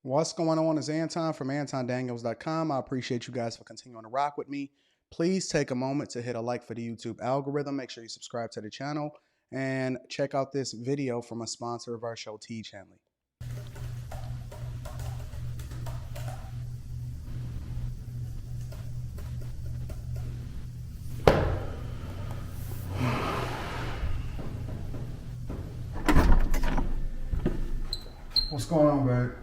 What's going on? It's Anton from AntonDaniels.com. I appreciate you guys for continuing to rock with me. Please take a moment to hit a like for the YouTube algorithm. Make sure you subscribe to the channel and check out this video from a sponsor of our show, T. Hanley. What's going on, babe?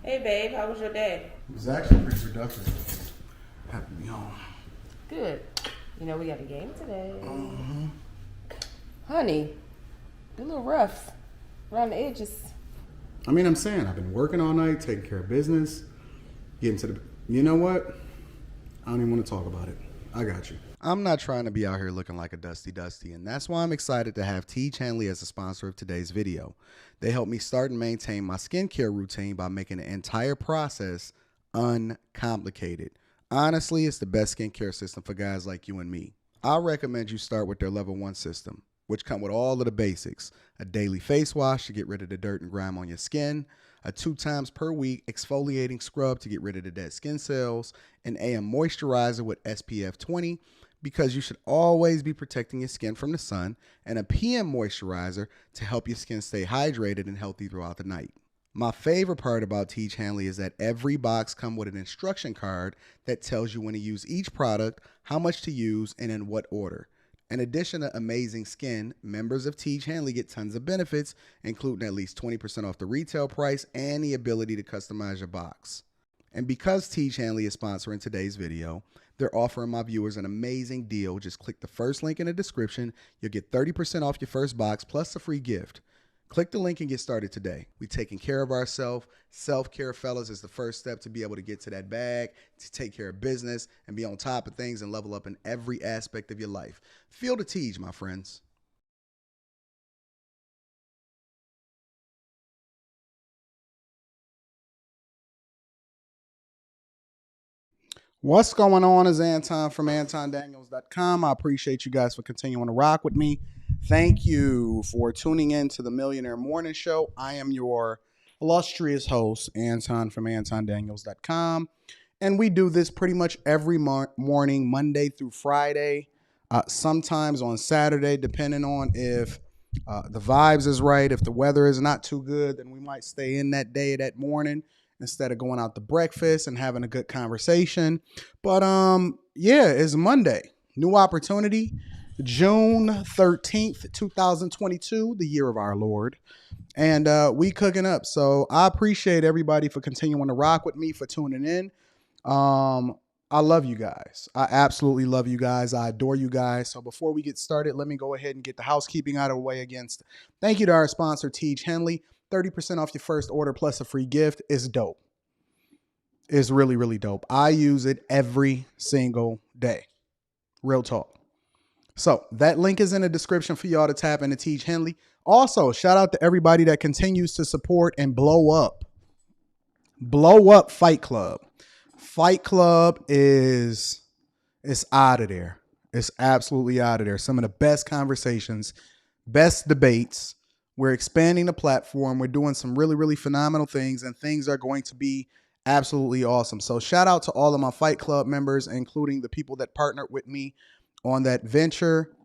Hey, babe, how was your day? It was actually pretty productive. Happy to be home. Good. You know, we got a game today. Honey, you're a little rough around the edges. I'm saying I've been working all night, taking care of business, getting to the. You know what? I don't even want to talk about it. I got you. I'm not trying to be out here looking like a dusty, and that's why I'm excited to have T. Hanley as a sponsor of today's video. They help me start and maintain my skincare routine by making the entire process uncomplicated. Honestly, it's the best skincare system for guys like you and me. I recommend you start with their level 1 system, which come with all of the basics: a daily face wash to get rid of the dirt and grime on your skin, a 2 times per week exfoliating scrub to get rid of the dead skin cells, an AM moisturizer with SPF 20 because you should always be protecting your skin from the sun, and a PM moisturizer to help your skin stay hydrated and healthy throughout the night. My favorite part about Teach Hanley is that every box comes with an instruction card that tells you when to use each product, how much to use, and in what order. In addition to amazing skin, members of Teach Hanley get tons of benefits, including at least 20% off the retail price and the ability to customize your box. And because Teach Hanley is sponsoring today's video, they're offering my viewers an amazing deal. Just click the first link in the description. You'll get 30% off your first box plus a free gift. Click the link and get started today. We're taking care of ourselves. Self-care, fellas, is the first step to be able to get to that bag, to take care of business, and be on top of things and level up in every aspect of your life. Feel the Teach, my friends. What's going on? Is Anton from AntonDaniels.com. I appreciate you guys for continuing to rock with me. Thank you for tuning in to the Millionaire Morning Show. I am your illustrious host, Anton from AntonDaniels.com. And we do this pretty much every morning, Monday through Friday, sometimes on Saturday, depending on if the vibes is right. If the weather is not too good, then we might stay in that day, that morning, instead of going out to breakfast and having a good conversation. But yeah, it's Monday. New opportunity. June 13th, 2022, the year of our Lord. And we cooking up. So I appreciate everybody for continuing to rock with me, for tuning in. I love you guys. I absolutely love you guys. I adore you guys. So before we get started, let me go ahead and get the housekeeping out of the way against. Thank you to our sponsor, Teach Henley. 30% off your first order plus a free gift is dope. It's really, really dope. I use it every single day. Real talk. So that link is in the description for y'all to tap into Teach Henley. Also, shout out to everybody that continues to support and blow up Fight Club. Fight Club is out of there. It's absolutely out of there. Some of the best conversations, best debates. We're expanding the platform. We're doing some really, really phenomenal things, and things are going to be absolutely awesome. So shout out to all of my Fight Club members, including the people that partnered with me on that venture.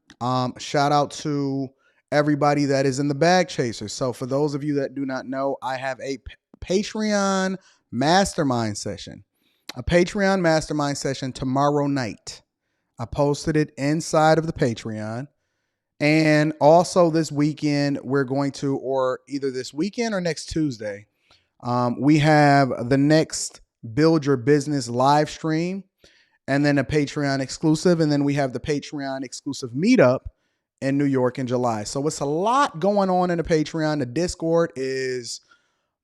Shout out to everybody that is in the Bag Chasers. So for those of you that do not know, I have a Patreon mastermind session. A Patreon mastermind session tomorrow night. I posted it inside of the Patreon. And also this weekend, we're going to, or either this weekend or next Tuesday, we have the next Build Your Business live stream, and then a Patreon exclusive. And then we have the Patreon exclusive meetup in New York in July. So it's a lot going on in the Patreon. The Discord is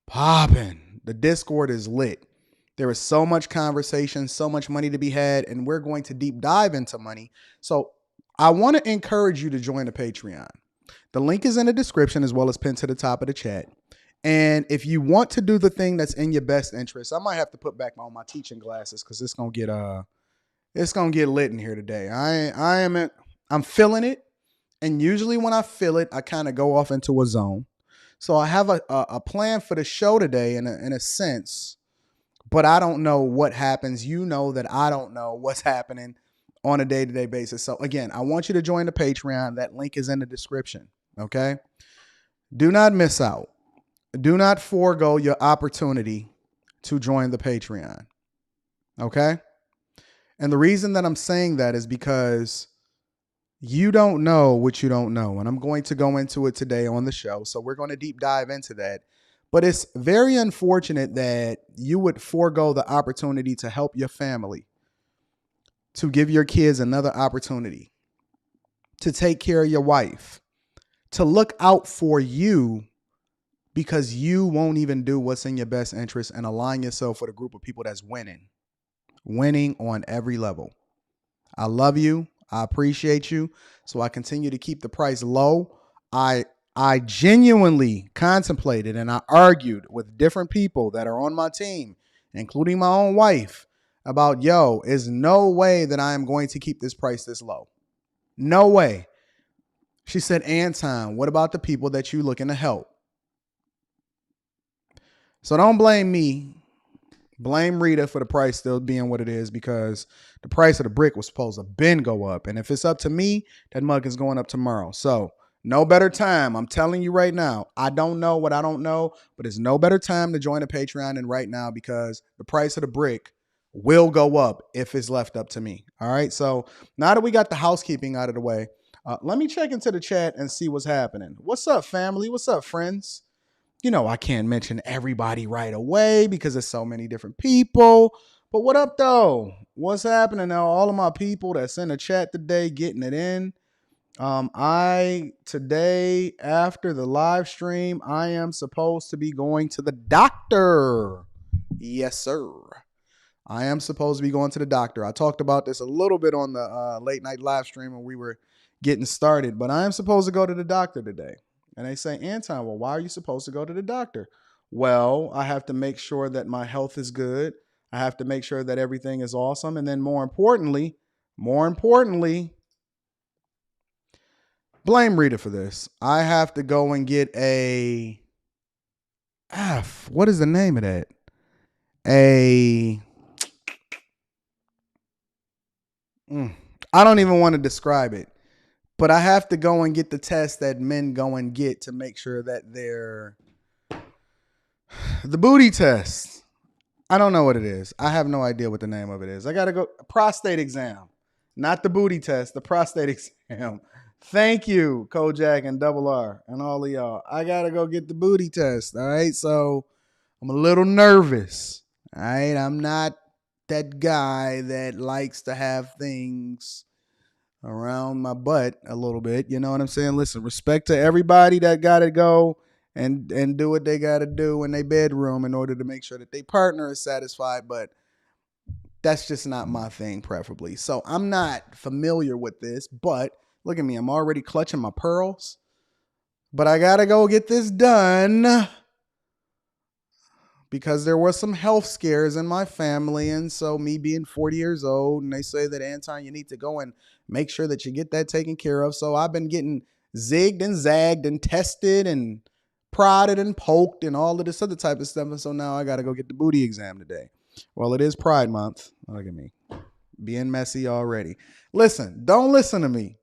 popping. The Discord is lit. There is so much conversation, so much money to be had, and we're going to deep dive into money. So I want to encourage you to join the Patreon. The link is in the description as well as pinned to the top of the chat. And if you want to do the thing that's in your best interest, I might have to put back on my teaching glasses because it's gonna get lit in here today. I'm feeling it, and usually when I feel it, I kind of go off into a zone. So I have a plan for the show today in a sense, but I don't know what happens. You know that I don't know what's happening on a day-to-day basis. So again, I want you to join the Patreon. That link is in the description. Okay. Do not miss out. Do not forego your opportunity to join the Patreon. Okay. And the reason that I'm saying that is because you don't know what you don't know. And I'm going to go into it today on the show. So we're going to deep dive into that. But it's very unfortunate that you would forego the opportunity to help your family, to give your kids another opportunity, to take care of your wife, to look out for you because you won't even do what's in your best interest and align yourself with a group of people that's winning on every level. I love you. I appreciate you. So I continue to keep the price low. I genuinely contemplated and I argued with different people that are on my team, including my own wife, about, is no way that I am going to keep this price this low. No way. She said, Anton, what about the people that you looking to help? So don't blame me. Blame Rita for the price still being what it is, because the price of the brick was supposed to go up. And if it's up to me, that mug is going up tomorrow. So no better time. I'm telling you right now. I don't know what I don't know, but it's no better time to join a Patreon than right now, because the price of the brick will go up if it's left up to me. All right. So now that we got the housekeeping out of the way, let me check into the chat and see what's happening. What's up, family? What's up, friends? I can't mention everybody right away because there's so many different people. But what up, though? What's happening now? All of my people that's in the chat today getting it in. Today, after the live stream, I am supposed to be going to the doctor. Yes, sir. I am supposed to be going to the doctor. I talked about this a little bit on the late night live stream when we were getting started, but I am supposed to go to the doctor today. And they say, Anton, well, why are you supposed to go to the doctor? Well, I have to make sure that my health is good. I have to make sure that everything is awesome. And then more importantly, blame Rita for this. I have to go and get what is the name of that? I don't even want to describe it. But I have to go and get the test that men go and get to make sure that they're the booty test. I don't know what it is. I have no idea what the name of it is. I got to go prostate exam, not the booty test, the prostate exam. Thank you, Kojak and Double R and all of y'all. I got to go get the booty test. All right. So I'm a little nervous. All right. I'm not that guy that likes to have things around my butt a little bit. You know what I'm saying? Listen, respect to everybody that got to go and do what they got to do in their bedroom in order to make sure that their partner is satisfied. But that's just not my thing, preferably. So I'm not familiar with this, but look at me. I'm already clutching my pearls, but I got to go get this done because there were some health scares in my family. And so me being 40 years old, and they say that, Anton, you need to go and make sure that you get that taken care of. So I've been getting zigged and zagged and tested and prodded and poked and all of this other type of stuff. And so now I got to go get the booty exam today. Well, it is Pride Month. Look at me being messy already. Listen, don't listen to me.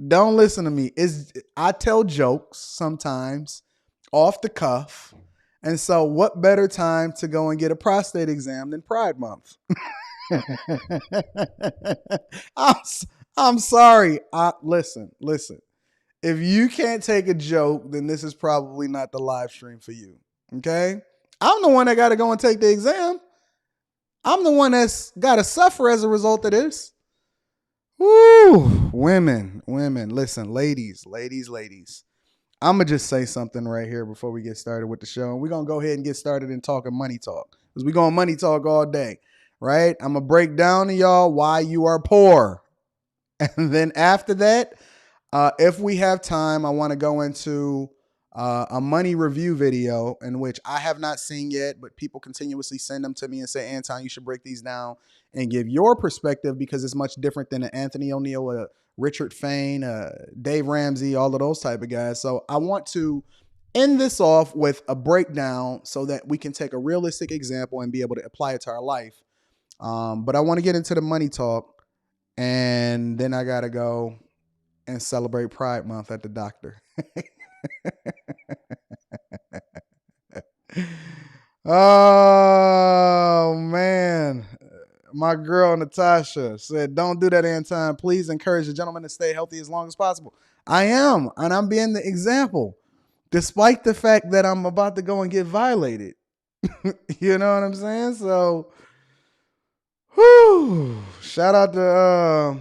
Don't listen to me. I tell jokes sometimes off the cuff. And so what better time to go and get a prostate exam than Pride Month? I'm sorry. Listen. If you can't take a joke, then this is probably not the live stream for you. Okay? I'm the one that got to go and take the exam. I'm the one that's got to suffer as a result of this. Woo! Women. Listen, ladies. I'm going to just say something right here before we get started with the show. And we're going to go ahead and get started in talking money talk, because we're going money talk all day, right? I'm going to break down to y'all why you are poor. And then after that, if we have time, I want to go into a money review video in which I have not seen yet, but people continuously send them to me and say, Anton, you should break these down and give your perspective, because it's much different than an Anthony O'Neill, Richard Fain, Dave Ramsey, all of those type of guys. So I want to end this off with a breakdown so that we can take a realistic example and be able to apply it to our life. But I want to get into the money talk, and then I got to go and celebrate Pride Month at the doctor. Oh, man. My girl, Natasha, said, don't do that, Anton. Please encourage the gentleman to stay healthy as long as possible. I am, and I'm being the example, despite the fact that I'm about to go and get violated. You know what I'm saying? So, whew, shout out to,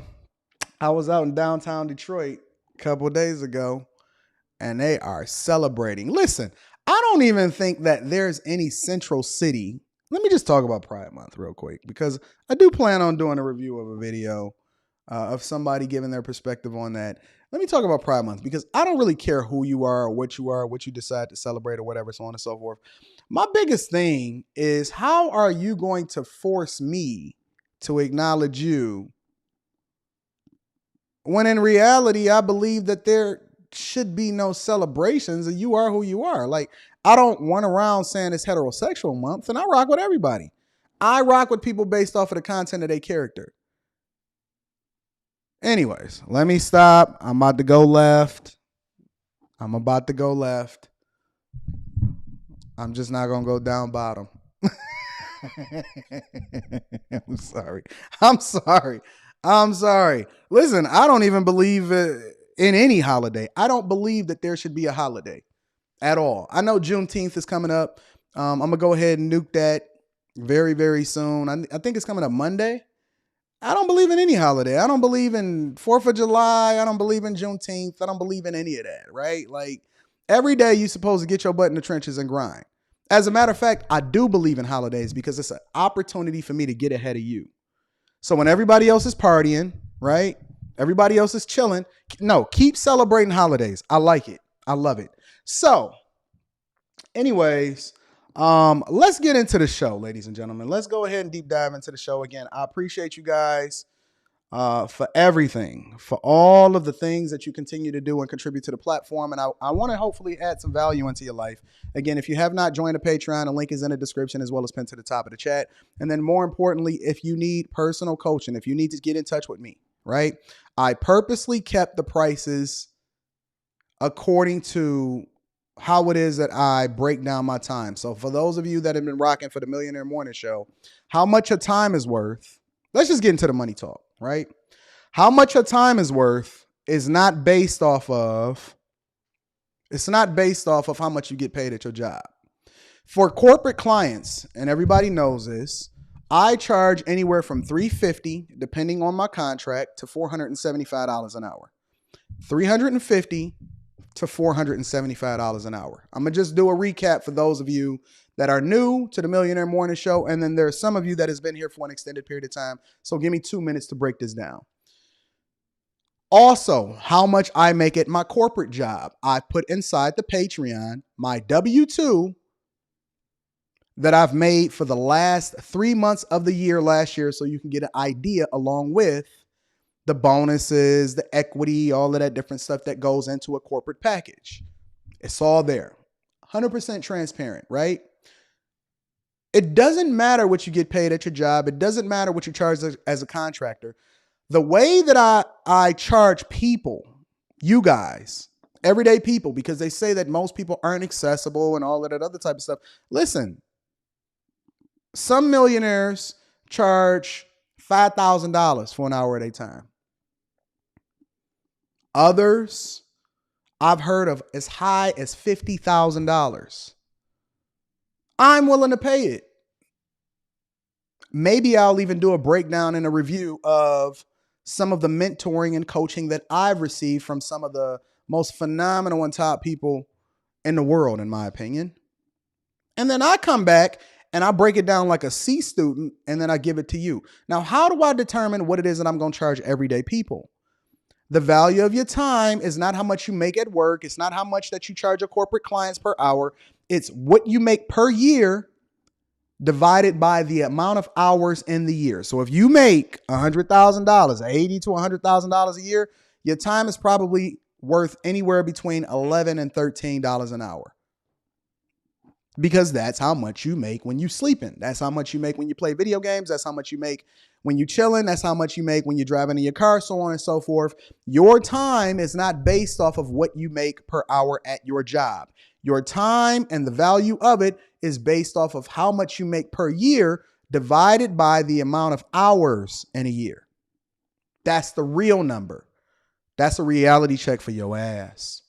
I was out in downtown Detroit a couple of days ago, and they are celebrating. Listen, I don't even think that there's any central city. Let me just talk about Pride Month real quick, because I do plan on doing a review of a video of somebody giving their perspective on that. Let me talk about Pride Month, because I don't really care who you are, what you decide to celebrate, or whatever, so on and so forth. My biggest thing is, how are you going to force me to acknowledge you when in reality, I believe that there should be no celebrations and you are who you are? Like, I don't run around saying it's heterosexual month, and I rock with everybody. I rock with people based off of the content of their character. Anyways, let me stop. I'm about to go left. I'm just not going to go down bottom. I'm sorry. Listen, I don't even believe in any holiday. I don't believe that there should be a holiday at all. I know Juneteenth is coming up. I'm going to go ahead and nuke that very, very soon. I think it's coming up Monday. I don't believe in any holiday. I don't believe in 4th of July. I don't believe in Juneteenth. I don't believe in any of that, right? Like, every day you're supposed to get your butt in the trenches and grind. As a matter of fact, I do believe in holidays because it's an opportunity for me to get ahead of you. So when everybody else is partying, right? Everybody else is chilling. No, keep celebrating holidays. I like it. I love it. So, anyways, let's get into the show, ladies and gentlemen. Let's go ahead and deep dive into the show again. I appreciate you guys for everything, for all of the things that you continue to do and contribute to the platform. And I want to hopefully add some value into your life. Again, if you have not joined the Patreon, the link is in the description as well as pinned to the top of the chat. And then more importantly, if you need personal coaching, if you need to get in touch with me, right? I purposely kept the prices according to how it is that I break down my time. So for those of you that have been rocking for the Millionaire Morning Show, how much your time is worth, let's just get into the money talk, right? How much your time is worth is not based off of, how much you get paid at your job. For corporate clients, and everybody knows this, I charge anywhere from $350, depending on my contract, to $475 an hour. $350 to $475 an hour. I'm going to just do a recap for those of you that are new to the Millionaire Morning Show, and then there are some of you that has been here for an extended period of time. So give me 2 minutes to break this down. Also, how much I make at my corporate job. I put inside the Patreon my W-2 that I've made for the last 3 months of the year last year, so you can get an idea along with the bonuses, the equity, all of that different stuff that goes into a corporate package. It's all there. 100% transparent, right? It doesn't matter what you get paid at your job. It doesn't matter what you charge as a contractor. The way that I charge people, you guys, everyday people, because they say that most people aren't accessible and all of that other type of stuff. Listen, some millionaires charge $5,000 for an hour at a time. Others, I've heard of as high as $50,000. I'm willing to pay it. Maybe I'll even do a breakdown and a review of some of the mentoring and coaching that I've received from some of the most phenomenal and top people in the world, in my opinion. And then I come back and I break it down like a C student, and then I give it to you. Now, how do I determine what it is that I'm going to charge everyday people? The value of your time is not how much you make at work. It's not how much that you charge your corporate clients per hour. It's what you make per year divided by the amount of hours in the year. So if you make $100,000, $80,000 to $100,000 a year, your time is probably worth anywhere between $11 and $13 an hour. because that's how much you make when you sleeping. That's how much you make when you play video games. That's how much you make when you chilling. That's how much you make when you're driving in your car, so on and so forth. Your time is not based off of what you make per hour at your job. Your time and the value of it is based off of how much you make per year divided by the amount of hours in a year. That's the real number. That's a reality check for your ass.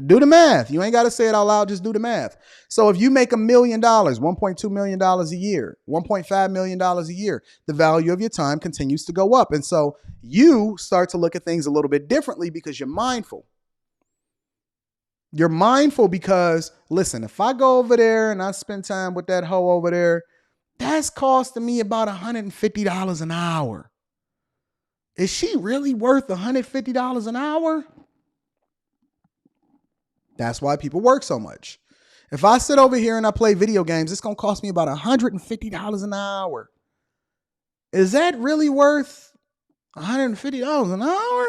Do the math. You ain't got to say it out loud. Just do the math. So if you make $1 million, $1.2 million a year, $1.5 million a year, the value of your time continues to go up. And so you start to look at things a little bit differently because you're mindful. You're mindful because, listen, if I go over there and I spend time with that hoe over there, that's costing me about $150 an hour. Is she really worth $150 an hour? That's why people work so much. If I sit over here and I play video games, it's going to cost me about $150 an hour. Is that really worth $150 an hour?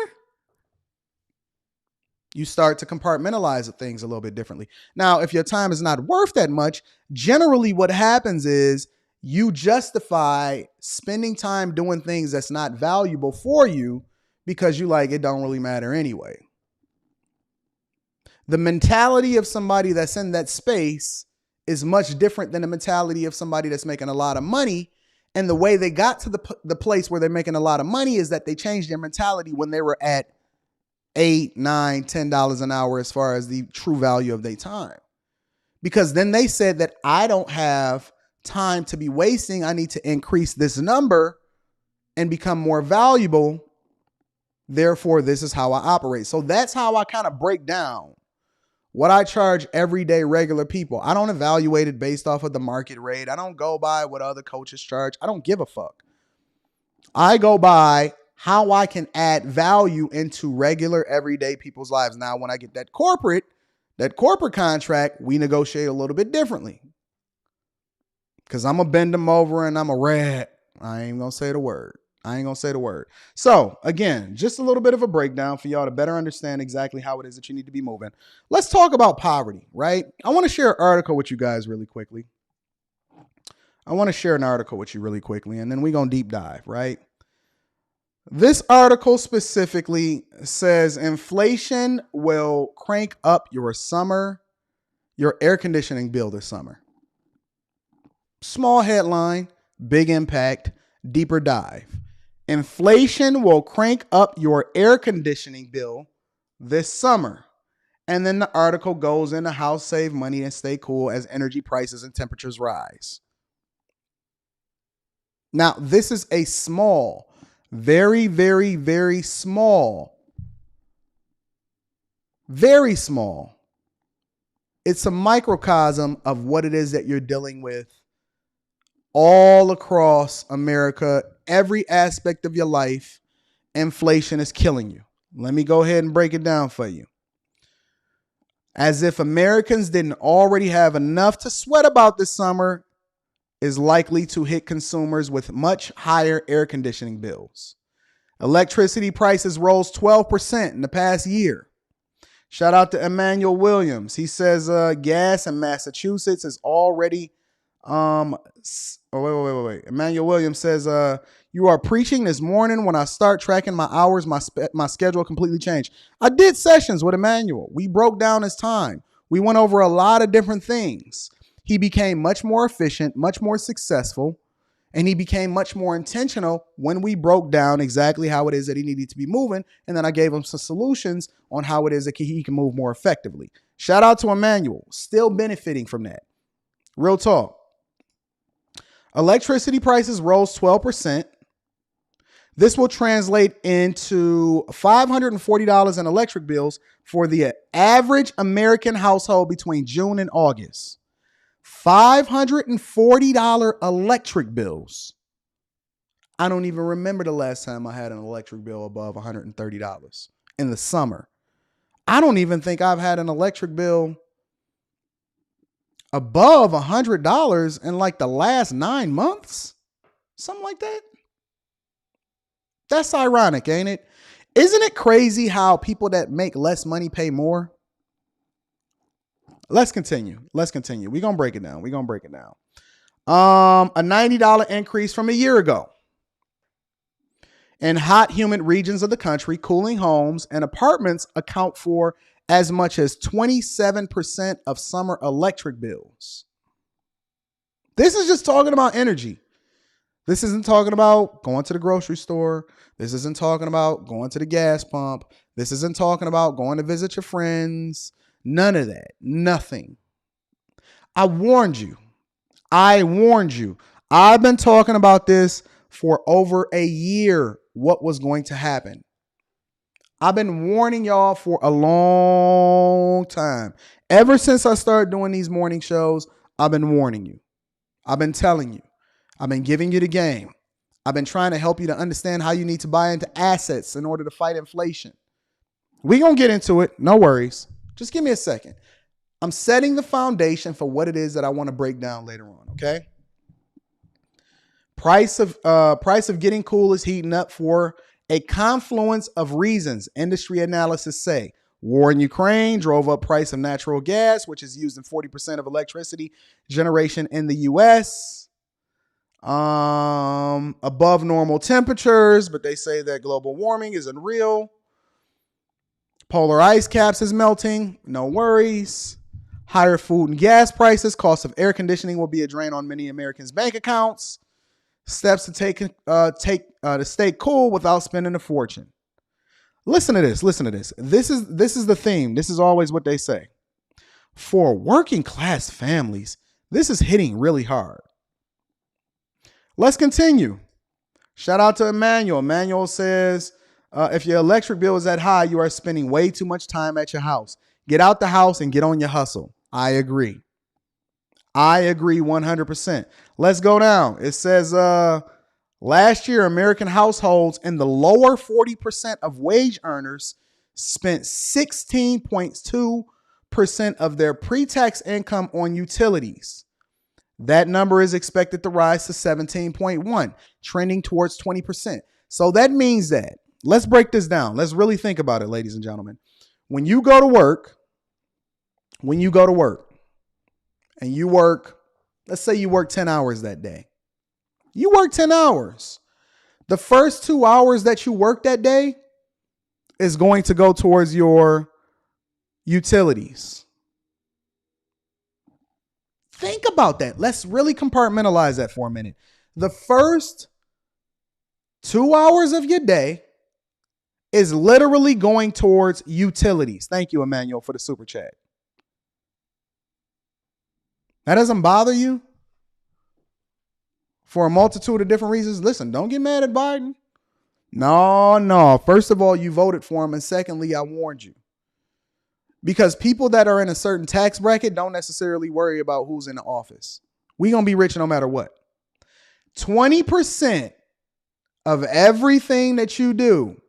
You start to compartmentalize things a little bit differently. Now, if your time is not worth that much, generally what happens is you justify spending time doing things that's not valuable for you because you like it don't really matter anyway. The mentality of somebody that's in that space is much different than the mentality of somebody that's making a lot of money. And the way they got to the place where they're making a lot of money is that they changed their mentality when they were at $8, $9, $10 an hour as far as the true value of their time. Because then they said that I don't have time to be wasting. I need to increase this number and become more valuable. Therefore, this is how I operate. So that's how I kind of break down what I charge everyday regular people. I don't evaluate it based off of the market rate. I don't go by what other coaches charge. I don't give a fuck. I go by how I can add value into regular everyday people's lives. Now, when I get that corporate contract, we negotiate a little bit differently. Because I'm going to bend them over and I'm a rat. I ain't going to say the word. So again, just a little bit of a breakdown for y'all to better understand exactly how it is that you need to be moving. Let's talk about poverty, right? I want to share an article with you guys really quickly. And then we're going to deep dive, right? This article specifically says inflation will crank up your air conditioning bill this summer. Small headline, big impact, deeper dive. Inflation will crank up your air conditioning bill this summer. And then the article goes into how to save money and stay cool as energy prices and temperatures rise. Now, this is a small, very, very, very small. It's a microcosm of what it is that you're dealing with all across America, every aspect of your life. Inflation is killing you. Let me go ahead and break it down for you. As if Americans didn't already have enough to sweat about this summer is likely to hit consumers with much higher air conditioning bills. Electricity prices rose 12% in the past year. Shout out to Emmanuel Williams. He says gas in Massachusetts is already Emmanuel Williams says, you are preaching this morning. When I start tracking my hours, my schedule completely changed. I did sessions with Emmanuel. We broke down his time. We went over a lot of different things. He became much more efficient, much more successful, and he became much more intentional when we broke down exactly how it is that he needed to be moving. And then I gave him some solutions on how it is that he can move more effectively. Shout out to Emmanuel, still benefiting from that. Real talk. Electricity prices rose 12%. This will translate into $540 in electric bills for the average American household between June and August. $540 electric bills. I don't even remember the last time I had an electric bill above $130 in the summer. I don't even think I've had an electric bill above $100 in like the last 9 months. Something like that. That's ironic, ain't it? Isn't it crazy how people that make less money pay more? Let's continue. We're going to break it down. A $90 increase from a year ago. In hot, humid regions of the country, cooling homes and apartments account for as much as 27% of summer electric bills. This is just talking about energy. This isn't talking about going to the grocery store. This isn't talking about going to the gas pump. This isn't talking about going to visit your friends. None of that. Nothing. I warned you. I've been talking about this for over a year, what was going to happen. I've been warning y'all for a long time. Ever since I started doing these morning shows, I've been warning you. I've been telling you. I've been giving you the game. I've been trying to help you to understand how you need to buy into assets in order to fight inflation. We're going to get into it. No worries. Just give me a second. I'm setting the foundation for what it is that I want to break down later on, okay? Price of getting cool is heating up for a confluence of reasons. Industry analysis say war in Ukraine drove up price of natural gas, which is used in 40% of electricity generation in the U.S. Above normal temperatures, but they say that global warming isn't real. Polar ice caps is melting. No worries. Higher food and gas prices. Cost of air conditioning will be a drain on many Americans' bank accounts. Steps to take to stay cool without spending a fortune. Listen to this. This is the theme. This is always what they say. For working class families, this is hitting really hard. Let's continue. Shout out to Emmanuel. Emmanuel says, if your electric bill is that high, you are spending way too much time at your house. Get out the house and get on your hustle. I agree 100%. Let's go down. It says last year, American households in the lower 40% of wage earners spent 16.2% of their pre-tax income on utilities. That number is expected to rise to 17.1, trending towards 20%. So that means that, let's break this down. Let's really think about it, ladies and gentlemen. When you go to work, and you work, let's say you work 10 hours that day. You work 10 hours. The first 2 hours that you work that day is going to go towards your utilities. Think about that. Let's really compartmentalize that for a minute. The first 2 hours of your day is literally going towards utilities. Thank you, Emmanuel, for the super chat. That doesn't bother you for a multitude of different reasons. Listen, don't get mad at Biden. No. First of all, you voted for him. And secondly, I warned you. Because people that are in a certain tax bracket don't necessarily worry about who's in the office. We're going to be rich no matter what. 20% of everything that you do,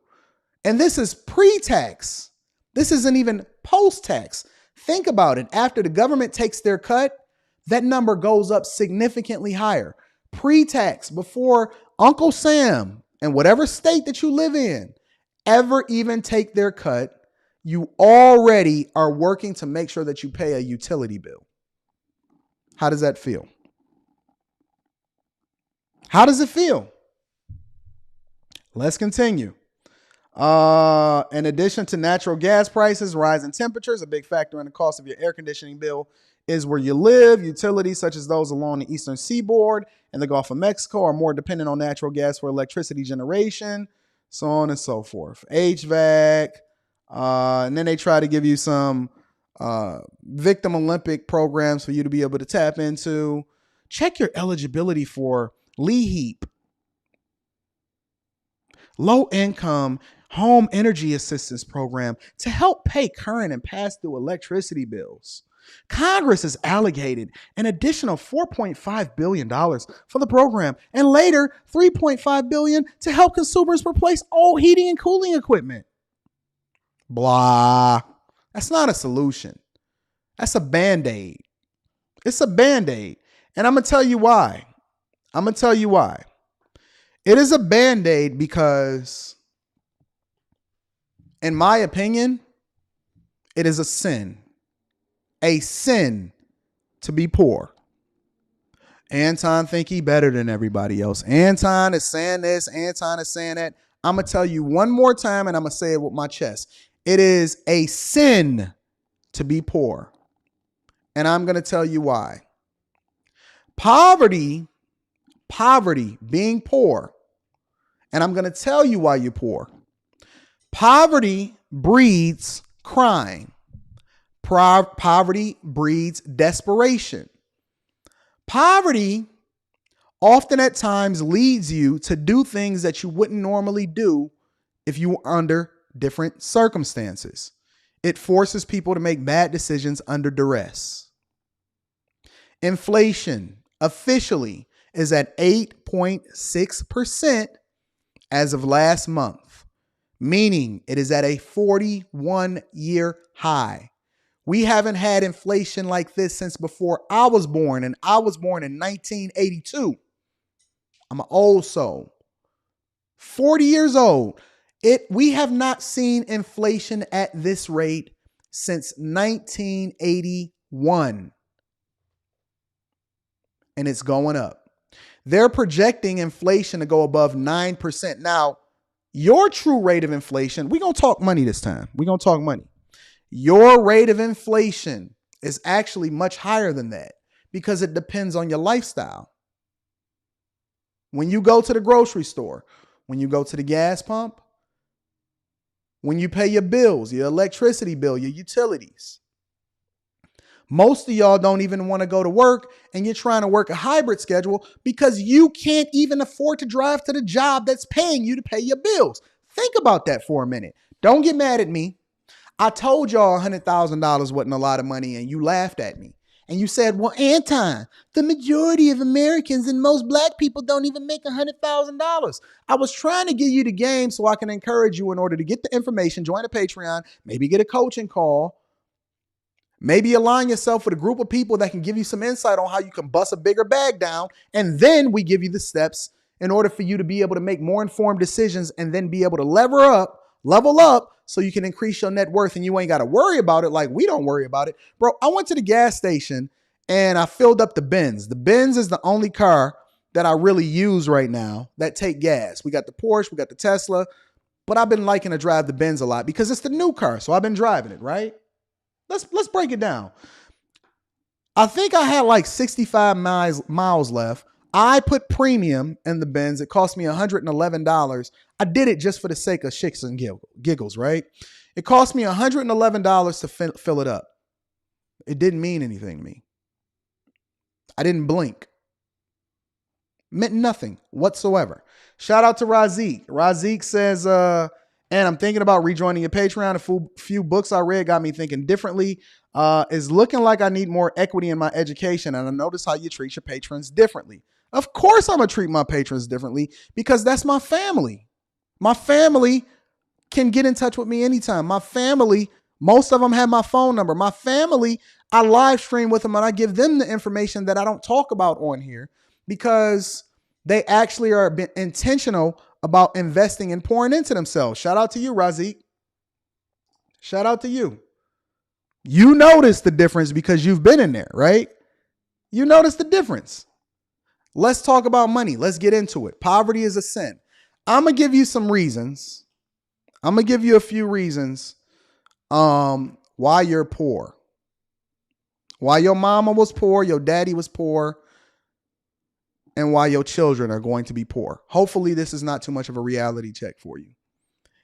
and this is pre-tax. This isn't even post-tax. Think about it. After the government takes their cut, that number goes up significantly higher. Pre-tax, before Uncle Sam and whatever state that you live in ever even take their cut, you already are working to make sure that you pay a utility bill. How does that feel? How does it feel? Let's continue. In addition to natural gas prices, rising temperatures, a big factor in the cost of your air conditioning bill is where you live. Utilities such as those along the eastern seaboard and the Gulf of Mexico are more dependent on natural gas for electricity generation, so on and so forth. HVAC, and then they try to give you some victim Olympic programs for you to be able to tap into. Check your eligibility for LEHEAP, low income home energy assistance program, to help pay current and past due electricity bills. Congress has allocated an additional $4.5 billion for the program, and later $3.5 billion to help consumers replace old heating and cooling equipment. Blah. That's not a solution. That's a Band-Aid. It's a Band-Aid. And I'm going to tell you why. It is a Band-Aid because, in my opinion, it is a sin. a sin to be poor. Anton think he better than everybody else. Anton is saying this. Anton is saying that. I'm going to tell you one more time, and I'm going to say it with my chest. It is a sin to be poor. And I'm going to tell you why. Poverty, being poor. And I'm going to tell you why you're poor. Poverty breeds crime. Poverty breeds desperation. Poverty often at times leads you to do things that you wouldn't normally do if you were under different circumstances. It forces people to make bad decisions under duress. Inflation officially is at 8.6% as of last month, meaning it is at a 41-year high. We haven't had inflation like this since before I was born, and I was born in 1982. I'm an old soul. 40 years old. We have not seen inflation at this rate since 1981. And it's going up. They're projecting inflation to go above 9%. Now, your true rate of inflation, we're going to talk money this time. We're going to talk money. Your rate of inflation is actually much higher than that because it depends on your lifestyle. When you go to the grocery store, when you go to the gas pump, when you pay your bills, your electricity bill, your utilities. Most of y'all don't even want to go to work, and you're trying to work a hybrid schedule because you can't even afford to drive to the job that's paying you to pay your bills. Think about that for a minute. Don't get mad at me. I told y'all $100,000 wasn't a lot of money, and you laughed at me. And you said, well, Anton, the majority of Americans and most black people don't even make $100,000. I was trying to give you the game so I can encourage you in order to get the information, join a Patreon, maybe get a coaching call, maybe align yourself with a group of people that can give you some insight on how you can bust a bigger bag down. And then we give you the steps in order for you to be able to make more informed decisions and then be able to level up so you can increase your net worth and you ain't got to worry about it like we don't worry about it. Bro, I went to the gas station and I filled up the Benz. The Benz is the only car that I really use right now that take gas. We got the Porsche, we got the Tesla, but I've been liking to drive the Benz a lot because it's the new car. So I've been driving it, right? Let's break it down. I think I had like 65 miles left. I put premium in the Benz. It cost me $111. I did it just for the sake of shits and giggles, right? It cost me $111 to fill it up. It didn't mean anything to me. I didn't blink. Meant nothing whatsoever. Shout out to Razik. Razik says, and I'm thinking about rejoining your Patreon. A few books I read got me thinking differently. It's looking like I need more equity in my education, and I notice how you treat your patrons differently. Of course I'm going to treat my patrons differently because that's my family. My family can get in touch with me anytime. My family, most of them have my phone number. My family, I live stream with them and I give them the information that I don't talk about on here because they actually are intentional about investing and pouring into themselves. Shout out to you, Razik. Shout out to you. You notice the difference because you've been in there, right? You notice the difference. Let's talk about money. Let's get into it. Poverty is a sin. I'm going to give you some reasons. I'm going to give you a few reasons why you're poor. Why your mama was poor, your daddy was poor, and why your children are going to be poor. Hopefully this is not too much of a reality check for you.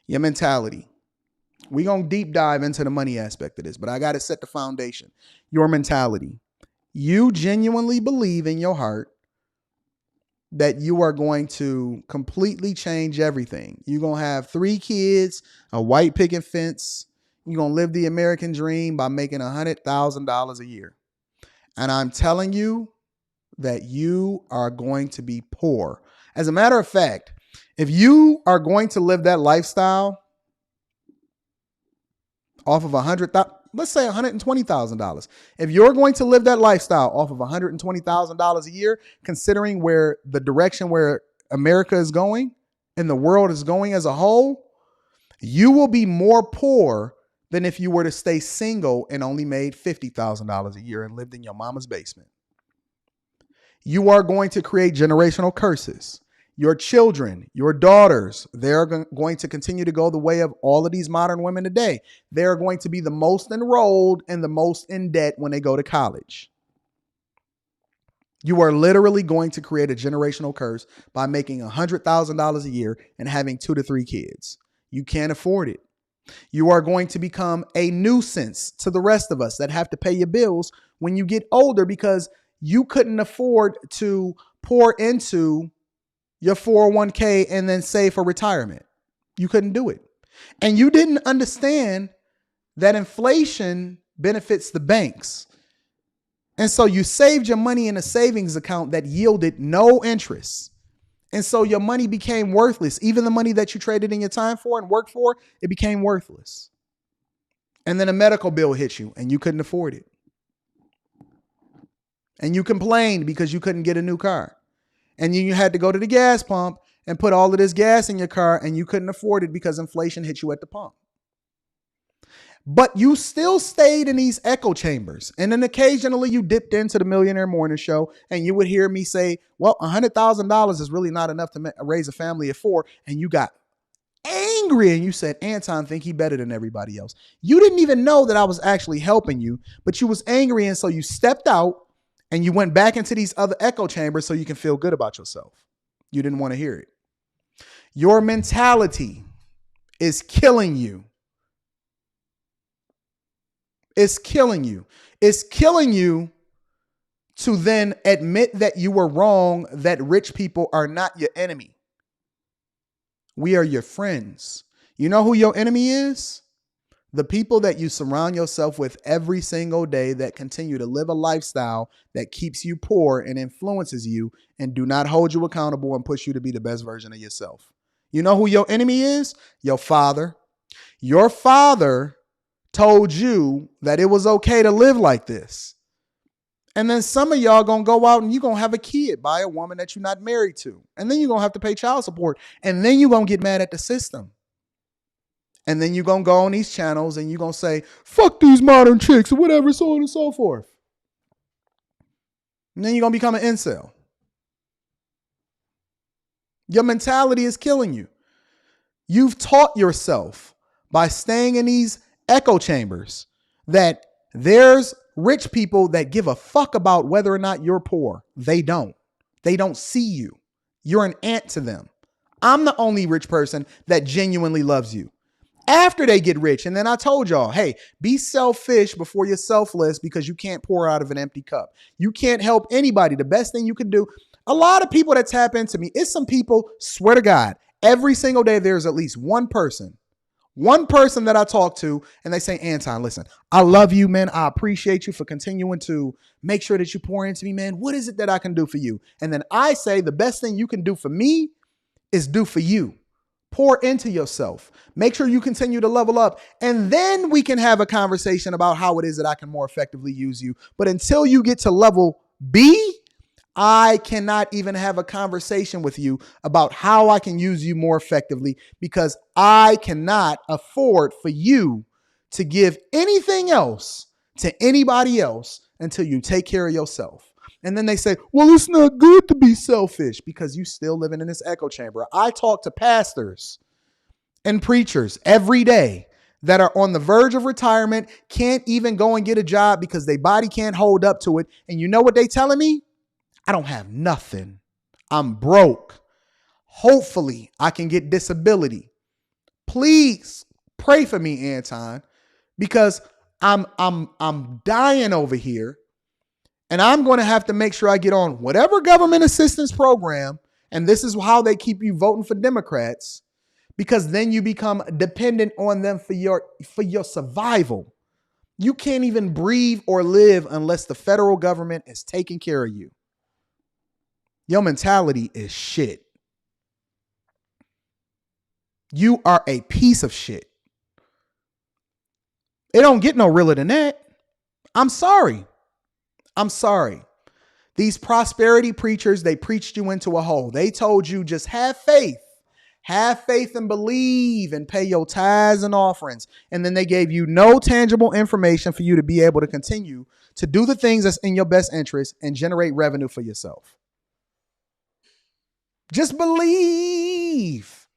Your mentality. We're going to deep dive into the money aspect of this, but I got to set the foundation. Your mentality. You genuinely believe in your heart that you are going to completely change everything. You're going to have 3 kids, a white picket fence. You're going to live the American dream by making $100,000 a year. And I'm telling you that you are going to be poor. As a matter of fact, if you are going to live that lifestyle off of let's say $120,000. If you're going to live that lifestyle off of $120,000 a year, considering where the direction where America is going and the world is going as a whole, you will be more poor than if you were to stay single and only made $50,000 a year and lived in your mama's basement. You are going to create generational curses. Your children, your daughters, they're going to continue to go the way of all of these modern women today. They're going to be the most enrolled and the most in debt when they go to college. You are literally going to create a generational curse by making $100,000 a year and having 2 to 3 kids. You can't afford it. You are going to become a nuisance to the rest of us that have to pay your bills when you get older because you couldn't afford to pour into your 401k and then save for retirement. You couldn't do it. And you didn't understand that inflation benefits the banks. And so you saved your money in a savings account that yielded no interest. And so your money became worthless. Even the money that you traded in your time for and worked for, it became worthless. And then a medical bill hit you and you couldn't afford it. And you complained because you couldn't get a new car. And you had to go to the gas pump and put all of this gas in your car and you couldn't afford it because inflation hit you at the pump. But you still stayed in these echo chambers. And then occasionally you dipped into the Millionaire Morning Show and you would hear me say, well, $100,000 is really not enough to raise a family of 4. And you got angry and you said, Anton think he better than everybody else. You didn't even know that I was actually helping you, but you was angry. And so you stepped out and you went back into these other echo chambers so you can feel good about yourself. You didn't want to hear it. Your mentality is killing you. It's killing you. It's killing you to then admit that you were wrong, that rich people are not your enemy. We are your friends. You know who your enemy is? The people that you surround yourself with every single day that continue to live a lifestyle that keeps you poor and influences you and do not hold you accountable and push you to be the best version of yourself. You know who your enemy is? Your father. Your father told you that it was okay to live like this. And then some of y'all gonna go out and you're gonna have a kid by a woman that you're not married to. And then you're gonna have to pay child support. And then you're gonna get mad at the system. And then you're going to go on these channels and you're going to say, fuck these modern chicks or whatever, so on and so forth. And then you're going to become an incel. Your mentality is killing you. You've taught yourself by staying in these echo chambers that there's rich people that give a fuck about whether or not you're poor. They don't. They don't see you. You're an ant to them. I'm the only rich person that genuinely loves you. After they get rich. And then I told y'all, hey, be selfish before you're selfless because you can't pour out of an empty cup. You can't help anybody. The best thing you can do. A lot of people that tap into me, it's some people, swear to God, every single day there's at least one person that I talk to and they say, Anton, listen, I love you, man. I appreciate you for continuing to make sure that you pour into me, man. What is it that I can do for you? And then I say the best thing you can do for me is do for you. Pour into yourself. Make sure you continue to level up. And then we can have a conversation about how it is that I can more effectively use you. But until you get to level B, I cannot even have a conversation with you about how I can use you more effectively because I cannot afford for you to give anything else to anybody else until you take care of yourself. And then they say, well, it's not good to be selfish because you still living in this echo chamber. I talk to pastors and preachers every day that are on the verge of retirement, can't even go and get a job because their body can't hold up to it. And you know what they telling me? I don't have nothing. I'm broke. Hopefully I can get disability. Please pray for me, Anton, because I'm dying over here. And I'm going to have to make sure I get on whatever government assistance program. And this is how they keep you voting for Democrats, because then you become dependent on them for your survival. You can't even breathe or live unless the federal government is taking care of you. Your mentality is shit. You are a piece of shit. It don't get no realer than that. I'm sorry. These prosperity preachers, they preached you into a hole. They told you just have faith. Have faith and believe and pay your tithes and offerings. And then they gave you no tangible information for you to be able to continue to do the things that's in your best interest and generate revenue for yourself. Just believe.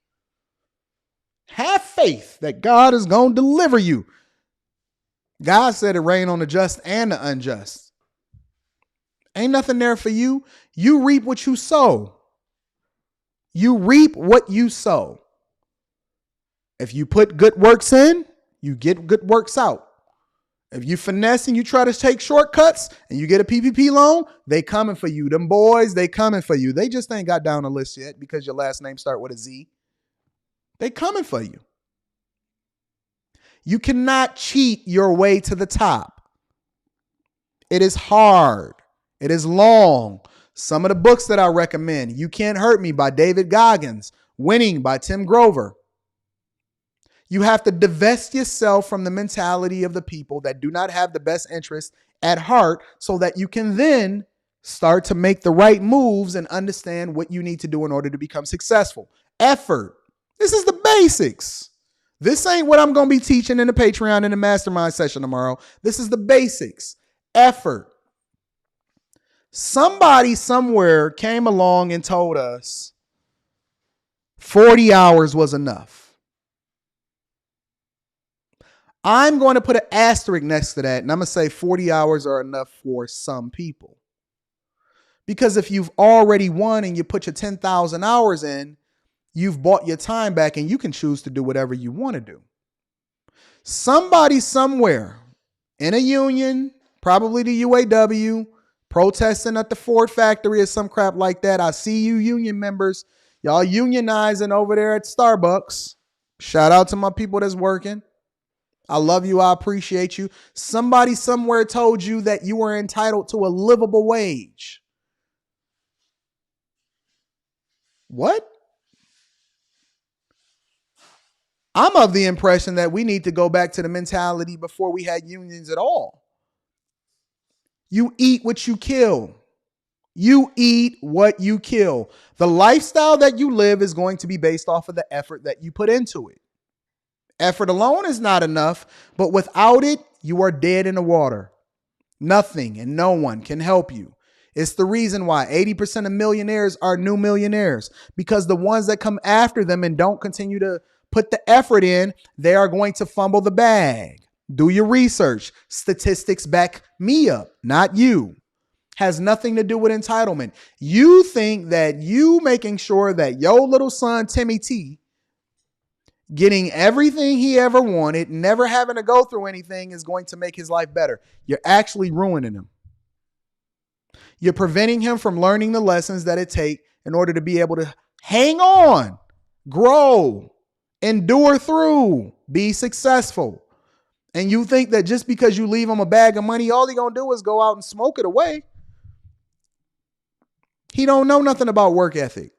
Have faith that God is going to deliver you. God said it rained on the just and the unjust. Ain't nothing there for you. You reap what you sow. You reap what you sow. If you put good works in, you get good works out. If you finesse and you try to take shortcuts and you get a PPP loan, they coming for you. Them boys, they coming for you. They just ain't got down the list yet because your last name start with a Z. They coming for you. You cannot cheat your way to the top. It is hard. It is long. Some of the books that I recommend, You Can't Hurt Me by David Goggins, Winning by Tim Grover. You have to divest yourself from the mentality of the people that do not have the best interest at heart so that you can then start to make the right moves and understand what you need to do in order to become successful. Effort. This is the basics. This ain't what I'm going to be teaching in the Patreon in the mastermind session tomorrow. This is the basics. Effort. Somebody somewhere came along and told us 40 hours was enough. I'm going to put an asterisk next to that, and I'm going to say 40 hours are enough for some people. Because if you've already won and you put your 10,000 hours in, you've bought your time back and you can choose to do whatever you want to do. Somebody somewhere in a union, probably the UAW, protesting at the Ford factory or some crap like that. I see you union members. Y'all unionizing over there at Starbucks. Shout out to my people that's working. I love you. I appreciate you. Somebody somewhere told you that you were entitled to a livable wage. What? I'm of the impression that we need to go back to the mentality before we had unions at all. You eat what you kill. You eat what you kill. The lifestyle that you live is going to be based off of the effort that you put into it. Effort alone is not enough, but without it, you are dead in the water. Nothing and no one can help you. It's the reason why 80% of millionaires are new millionaires, because the ones that come after them and don't continue to put the effort in, they are going to fumble the bag. Do your research. Statistics back me up, not you. Has nothing to do with entitlement. You think that you making sure that your little son, Timmy T, getting everything he ever wanted, never having to go through anything is going to make his life better. You're actually ruining him. You're preventing him from learning the lessons that it takes in order to be able to hang on, grow, endure through, be successful. And you think that just because you leave him a bag of money, all he's going to do is go out and smoke it away. He don't know nothing about work ethic.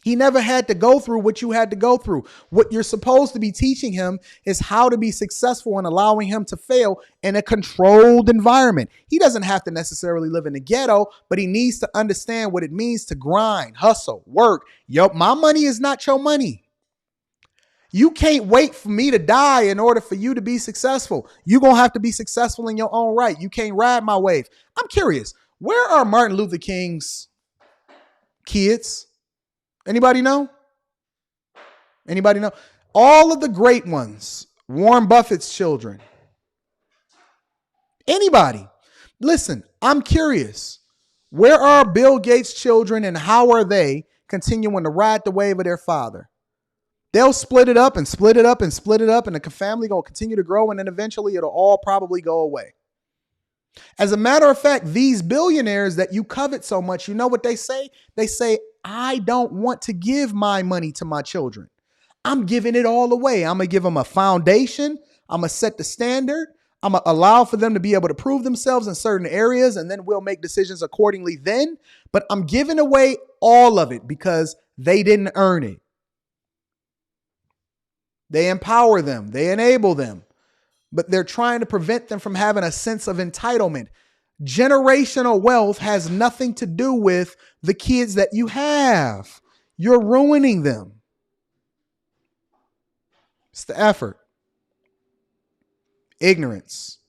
He never had to go through what you had to go through. What you're supposed to be teaching him is how to be successful and allowing him to fail in a controlled environment. He doesn't have to necessarily live in the ghetto, but he needs to understand what it means to grind, hustle, work. My money is not your money. You can't wait for me to die in order for you to be successful. You're going to have to be successful in your own right. You can't ride my wave. I'm curious, where are Martin Luther King's kids? Anybody know? Anybody know? All of the great ones, Warren Buffett's children. Anybody? Listen, I'm curious. Where are Bill Gates' children and how are they continuing to ride the wave of their father? They'll split it up and split it up and split it up, and the family going to continue to grow, and then eventually it'll all probably go away. As a matter of fact, these billionaires that you covet so much, you know what they say? They say, I don't want to give my money to my children. I'm giving it all away. I'm going to give them a foundation. I'm going to set the standard. I'm going to allow for them to be able to prove themselves in certain areas, and then we'll make decisions accordingly then. But I'm giving away all of it because they didn't earn it. They empower them. They enable them. But they're trying to prevent them from having a sense of entitlement. Generational wealth has nothing to do with the kids that you have. You're ruining them. It's the effort. Ignorance.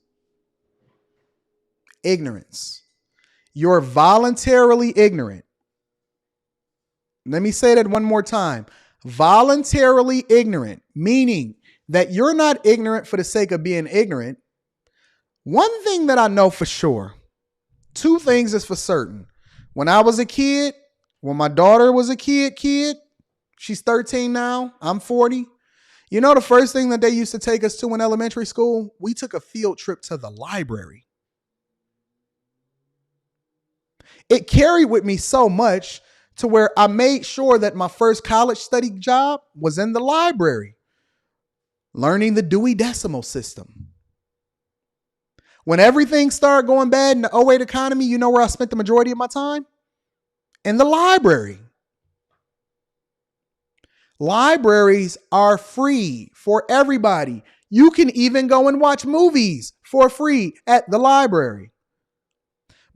Ignorance. You're voluntarily ignorant. Let me say that one more time. Voluntarily ignorant, meaning that you're not ignorant for the sake of being ignorant. One thing that I know for sure, two things is for certain. When I was a kid, when my daughter was a kid, she's 13 now, I'm 40. You know the first thing that they used to take us to in elementary school? We took a field trip to the library. It carried with me so much to where I made sure that my first college study job was in the library, learning the Dewey Decimal System. When everything started going bad in the '08 economy, you know where I spent the majority of my time? In the library. Libraries are free for everybody. You can even go and watch movies for free at the library.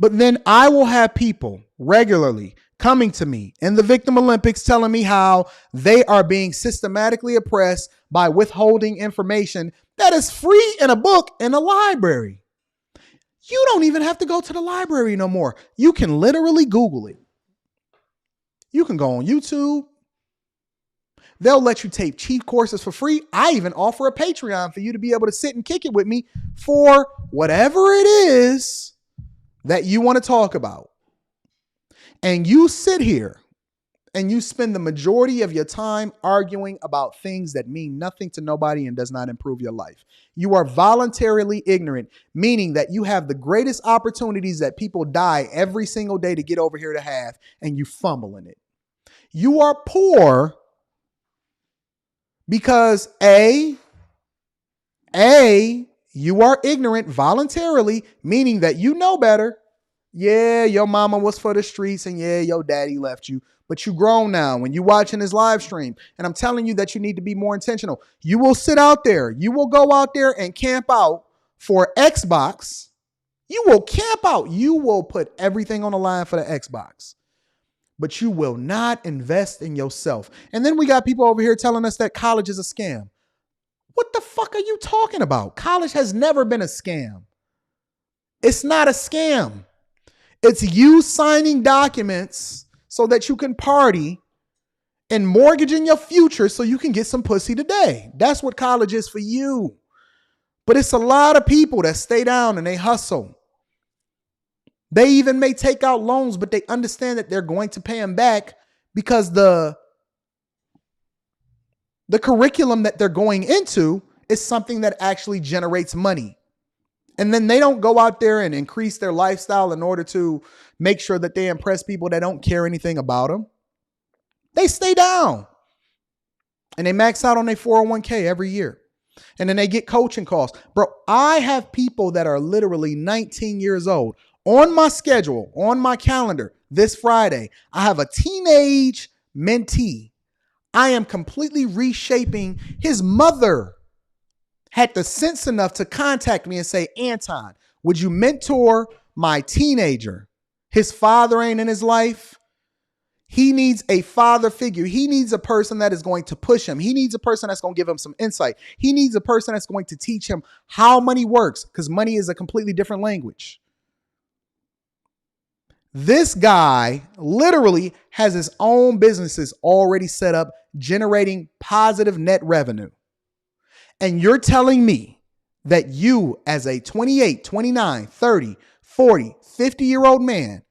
But then I will have people regularly coming to me in the Victim Olympics telling me how they are being systematically oppressed by withholding information that is free in a book in a library. You don't even have to go to the library no more. You can literally Google it. You can go on YouTube. They'll let you take cheap courses for free. I even offer a Patreon for you to be able to sit and kick it with me for whatever it is that you want to talk about. And you sit here and you spend the majority of your time arguing about things that mean nothing to nobody and does not improve your life. You are voluntarily ignorant, meaning that you have the greatest opportunities that people die every single day to get over here to have, and you fumbling it. You are poor because A, you are ignorant voluntarily, meaning that you know better. Yeah, your mama was for the streets and yeah, your daddy left you, but you grown now when you watching this live stream. And I'm telling you that you need to be more intentional. You will sit out there. You will go out there and camp out for Xbox. You will camp out. You will put everything on the line for the Xbox, but you will not invest in yourself. And then we got people over here telling us that college is a scam. What the fuck are you talking about? College has never been a scam. It's not a scam. It's you signing documents so that you can party and mortgaging your future so you can get some pussy today. That's what college is for you. But it's a lot of people that stay down and they hustle. They even may take out loans, but they understand that they're going to pay them back because the curriculum that they're going into is something that actually generates money. And then they don't go out there and increase their lifestyle in order to make sure that they impress people that don't care anything about them. They stay down and they max out on their 401k every year. And then they get coaching calls. Bro, I have people that are literally 19 years old on my schedule, on my calendar this Friday. I have a teenage mentee. I am completely reshaping. His mother had the sense enough to contact me and say, Anton, would you mentor my teenager? His father ain't in his life. He needs a father figure. He needs a person that is going to push him. He needs a person that's going to give him some insight. He needs a person that's going to teach him how money works, because money is a completely different language. This guy literally has his own businesses already set up, generating positive net revenue. And you're telling me that you, as a 28, 29, 30, 40, 50-year-old man,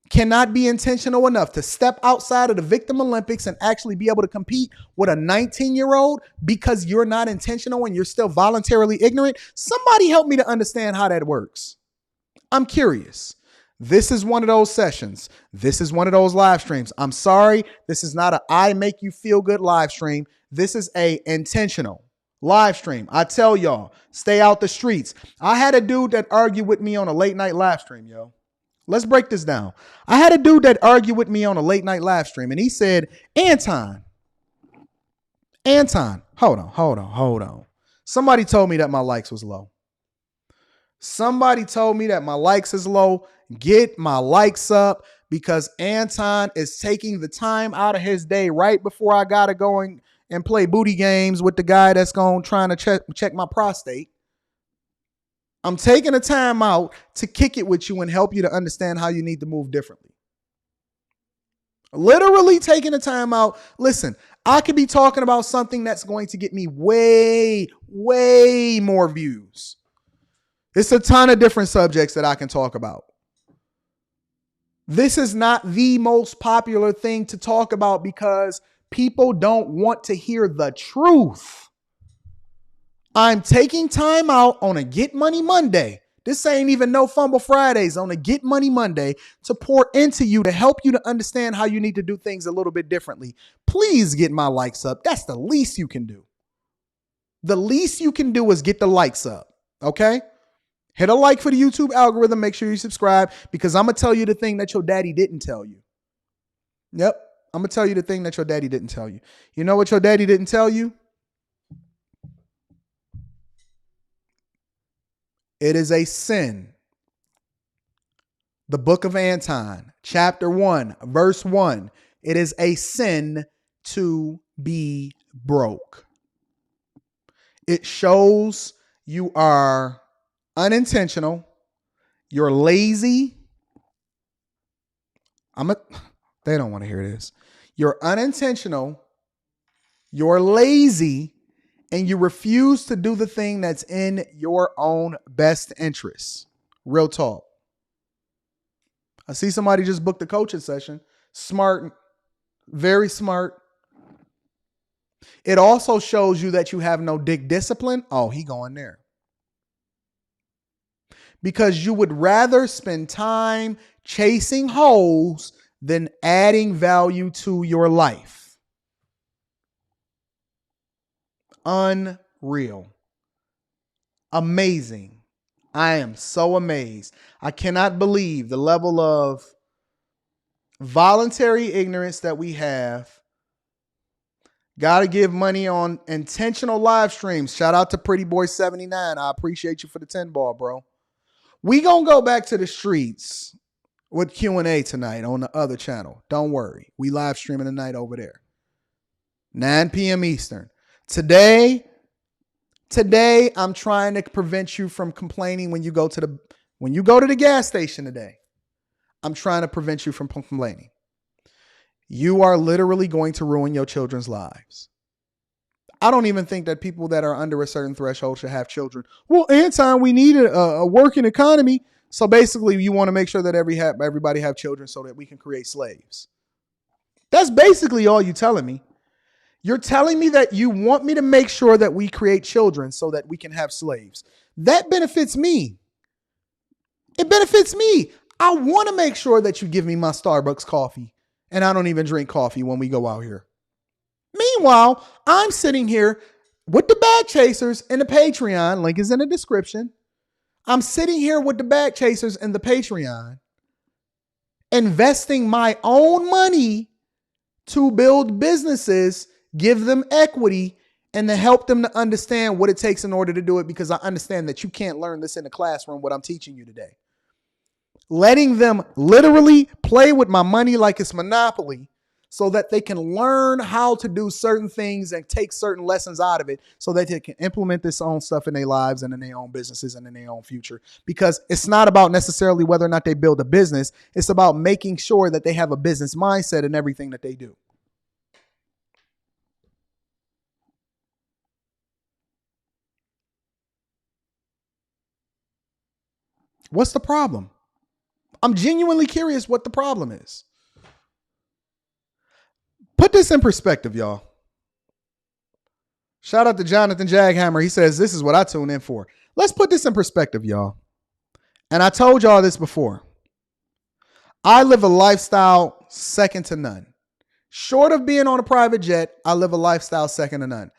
cannot be intentional enough to step outside of the Victim Olympics and actually be able to compete with a 19-year-old because you're not intentional and you're still voluntarily ignorant? Somebody help me to understand how that works. I'm curious. This is one of those sessions. This is one of those live streams. I'm sorry. This is not a I make you feel good live stream. This is a intentional live stream. I tell y'all, stay out the streets. I had a dude that argued with me on a late night live stream, yo. Let's break this down. I had a dude that argued with me on a late night live stream, and he said, Anton, hold on. Somebody told me that my likes was low. Somebody told me that my likes is low. Get my likes up because Anton is taking the time out of his day right before I got to go and play booty games with the guy that's trying to check my prostate. I'm taking the time out to kick it with you and help you to understand how you need to move differently. Literally taking the time out. Listen, I could be talking about something that's going to get me way, way more views. It's a ton of different subjects that I can talk about. This is not the most popular thing to talk about because people don't want to hear the truth. I'm taking time out on a Get Money Monday. This ain't even No Fumble Fridays, on a Get Money Monday to pour into you to help you to understand how you need to do things a little bit differently. Please get my likes up. That's the least you can do. The least you can do is get the likes up. Okay? Hit a like for the YouTube algorithm. Make sure you subscribe because I'm going to tell you the thing that your daddy didn't tell you. Yep. I'm going to tell you the thing that your daddy didn't tell you. You know what your daddy didn't tell you? It is a sin. The book of Anton, chapter 1, verse 1. It is a sin to be broke. It shows you are unintentional. You're lazy. They don't want to hear this. You're unintentional. You're lazy. And you refuse to do the thing that's in your own best interest. Real talk. I see somebody just booked a coaching session. Smart, very smart. It also shows you that you have no dick discipline. Oh, he going there. Because you would rather spend time chasing hoes than adding value to your life. Unreal. Amazing. I am so amazed. I cannot believe the level of voluntary ignorance that we have. Got to give money on intentional live streams. Shout out to Pretty Boy 79. I appreciate you for the 10 ball, bro. We gonna go back to the streets with Q&A tonight on the other channel. Don't worry. We live streaming tonight over there. 9 p.m. Eastern. Today, I'm trying to prevent you from complaining when you go to the gas station today. I'm trying to prevent you from complaining. You are literally going to ruin your children's lives. I don't even think that people that are under a certain threshold should have children. Well, Anton, we need a working economy. So basically, you want to make sure that everybody have children so that we can create slaves. That's basically all you're telling me. You're telling me that you want me to make sure that we create children so that we can have slaves. That benefits me. It benefits me. I want to make sure that you give me my Starbucks coffee and I don't even drink coffee when we go out here. Meanwhile, I'm sitting here with the bag chasers and the Patreon. Link is in the description. I'm sitting here with the bag chasers and the Patreon, investing my own money to build businesses, give them equity, and to help them to understand what it takes in order to do it, because I understand that you can't learn this in the classroom, what I'm teaching you today. Letting them literally play with my money like it's Monopoly so that they can learn how to do certain things and take certain lessons out of it so that they can implement this own stuff in their lives and in their own businesses and in their own future. Because it's not about necessarily whether or not they build a business. It's about making sure that they have a business mindset in everything that they do. What's the problem? I'm genuinely curious what the problem is. Put this in perspective, y'all. Shout out to Jonathan Jaghammer. He says, this is what I tune in for. Let's put this in perspective, y'all. And I told y'all this before. I live a lifestyle second to none. Short of being on a private jet, I live a lifestyle second to none.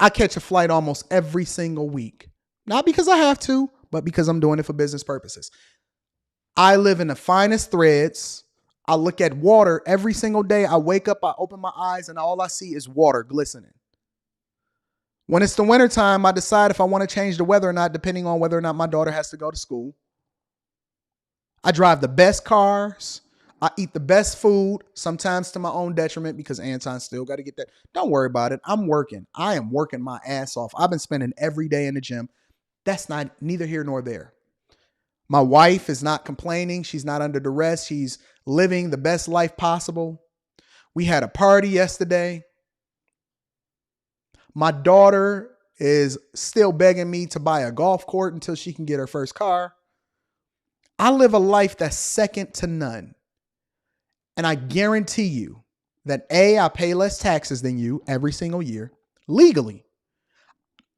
I catch a flight almost every single week. Not because I have to, but because I'm doing it for business purposes. I live in the finest threads. I look at water every single day. I wake up, I open my eyes, and all I see is water glistening. When it's the wintertime, I decide if I want to change the weather or not, depending on whether or not my daughter has to go to school. I drive the best cars. I eat the best food, sometimes to my own detriment because Anton still got to get that. Don't worry about it. I'm working. I am working my ass off. I've been spending every day in the gym. That's not neither here nor there. My wife is not complaining. She's not under duress. She's living the best life possible. We had a party yesterday. My daughter is still begging me to buy a golf court until she can get her first car. I live a life that's second to none. And I guarantee you that A, I pay less taxes than you every single year legally.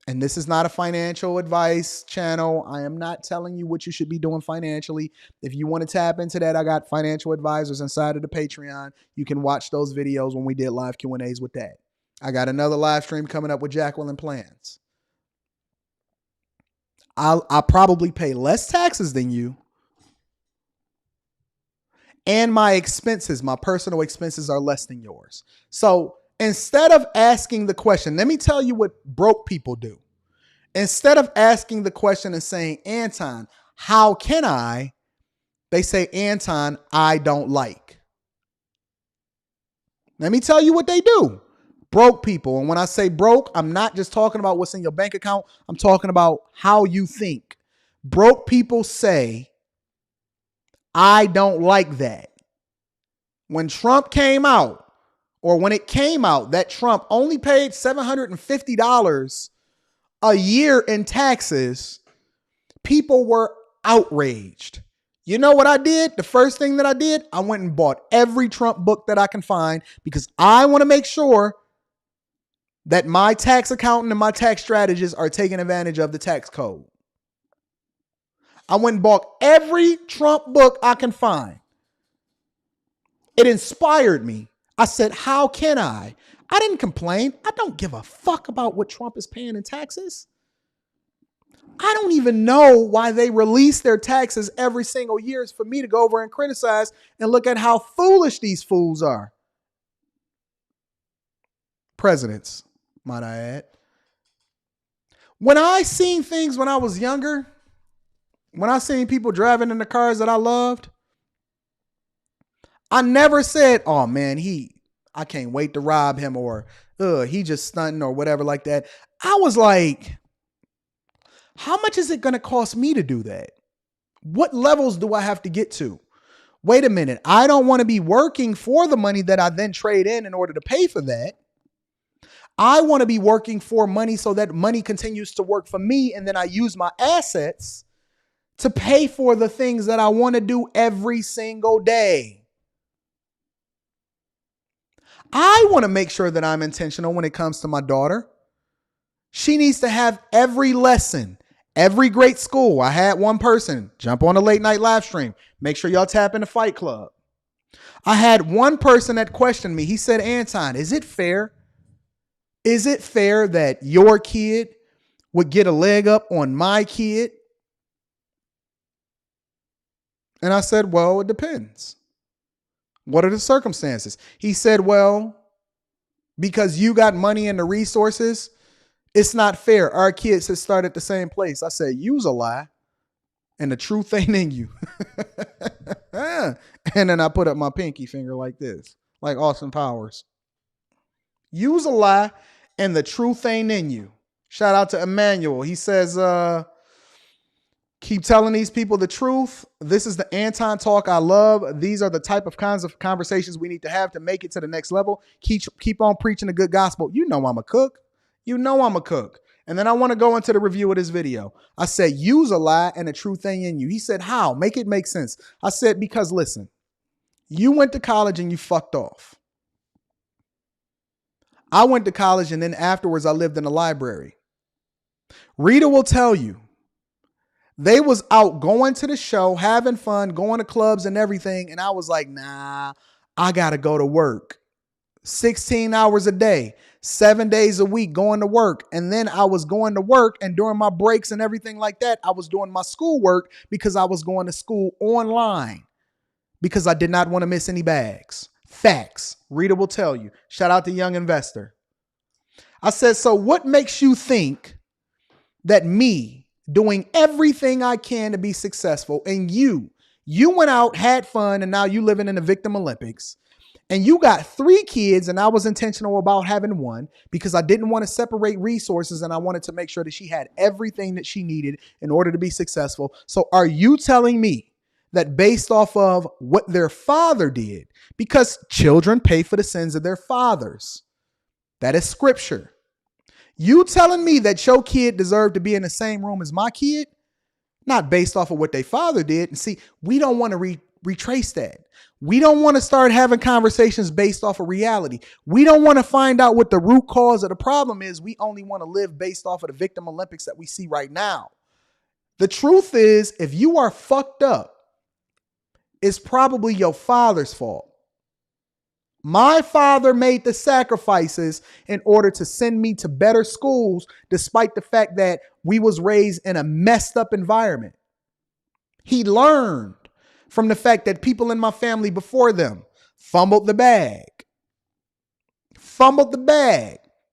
And this is not a financial advice channel. I am not telling you what you should be doing financially. If you want to tap into that, I got financial advisors inside of the Patreon. You can watch those videos when we did live Q&As with that. I got another live stream coming up with Jacqueline Plans. I'll probably pay less taxes than you. And my expenses, my personal expenses are less than yours. So instead of asking the question, let me tell you what broke people do. Instead of asking the question and saying, Anton, how can I? They say, Anton, I don't like. Let me tell you what they do. Broke people. And when I say broke, I'm not just talking about what's in your bank account. I'm talking about how you think. Broke people say, I don't like that. When Trump came out, or when it came out that Trump only paid $750 a year in taxes, people were outraged. You know what I did? The first thing that I did, I went and bought every Trump book that I can find because I want to make sure that my tax accountant and my tax strategists are taking advantage of the tax code. I went and bought every Trump book I can find. It inspired me. I said, how can I? I didn't complain. I don't give a fuck about what Trump is paying in taxes. I don't even know why they release their taxes every single year. It's for me to go over and criticize and look at how foolish these fools are. Presidents, might I add. When I seen things when I was younger, when I seen people driving in the cars that I loved, I never said, oh man, I can't wait to rob him, or he just stunting or whatever like that. I was like, how much is it going to cost me to do that? What levels do I have to get to? Wait a minute. I don't want to be working for the money that I then trade in order to pay for that. I want to be working for money so that money continues to work for me. And then I use my assets to pay for the things that I want to do every single day. I want to make sure that I'm intentional when it comes to my daughter. She needs to have every lesson, every great school. I had one person jump on a late night live stream. Make sure y'all tap in the Fight Club. I had one person that questioned me. He said, Anton, is it fair? Is it fair that your kid would get a leg up on my kid? And I said, well, it depends. What are the circumstances? He said, well, because you got money and the resources, it's not fair. Our kids have started at the same place. I said, you's a lie. And the truth ain't in you. And then I put up my pinky finger like this, like Austin Powers. You's a lie and the truth ain't in you. Shout out to Emmanuel. He says, keep telling these people the truth. This is the Anton talk I love. These are the type of kinds of conversations we need to have to make it to the next level. Keep on preaching the good gospel. You know I'm a cook. You know I'm a cook. And then I want to go into the review of this video. I said, use a lie and the truth ain't in you. He said, how? Make it make sense. I said, because listen, you went to college and you fucked off. I went to college and then afterwards I lived in a library. Rita will tell you, they was out going to the show, having fun, going to clubs and everything. And I was like, nah, I got to go to work. 16 hours a day, 7 days a week going to work. And then I was going to work, and during my breaks and everything like that, I was doing my schoolwork because I was going to school online because I did not want to miss any bags. Facts. Rita will tell you. Shout out to Young Investor. I said, so what makes you think that me doing everything I can to be successful and you You went out, had fun, and now you living in the victim Olympics. And you got 3 kids, and I was intentional about having one because I didn't want to separate resources, and I wanted to make sure that she had everything that she needed in order to be successful. So are you telling me that based off of what their father did, because children pay for the sins of their fathers, that is scripture, you telling me that your kid deserved to be in the same room as my kid? Not based off of what their father did. And see, we don't want to retrace that. We don't want to start having conversations based off of reality. We don't want to find out what the root cause of the problem is. We only want to live based off of the victim Olympics that we see right now. The truth is, if you are fucked up, it's probably your father's fault. My father made the sacrifices in order to send me to better schools, despite the fact that we was raised in a messed up environment. He learned from the fact that people in my family before them fumbled the bag,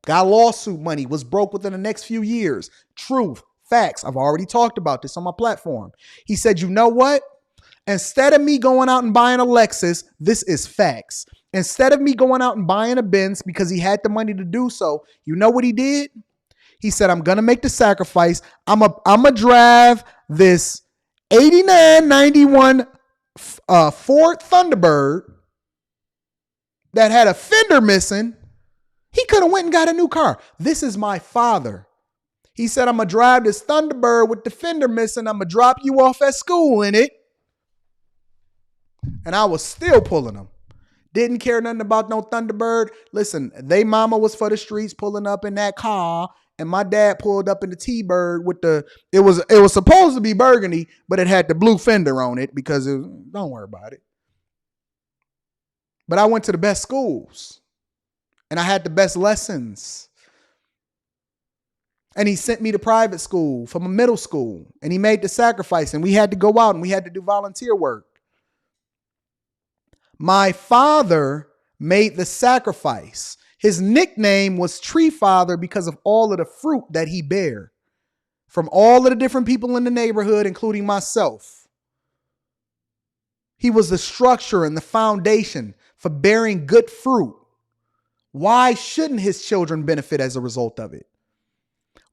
got lawsuit money, was broke within the next few years. Truth, facts. I've already talked about this on my platform. He said, you know what? Instead of me going out and buying a Lexus, this is facts. Instead of me going out and buying a Benz because he had the money to do so, you know what he did? He said, I'm going to make the sacrifice. I'm a drive this 8991 Ford Thunderbird that had a fender missing. He could have went and got a new car. This is my father. He said, I'm going to drive this Thunderbird with the fender missing. I'm going to drop you off at school in it. And I was still pulling them. Didn't care nothing about no Thunderbird. Listen, they mama was for the streets pulling up in that car. And my dad pulled up in the T-Bird with it was supposed to be burgundy, but it had the blue fender on it because don't worry about it. But I went to the best schools and I had the best lessons. And he sent me to private school from a middle school and he made the sacrifice and we had to go out and we had to do volunteer work. My father made the sacrifice. His nickname was Tree Father because of all of the fruit that he bare from all of the different people in the neighborhood, including myself. He was the structure and the foundation for bearing good fruit. Why shouldn't his children benefit as a result of it?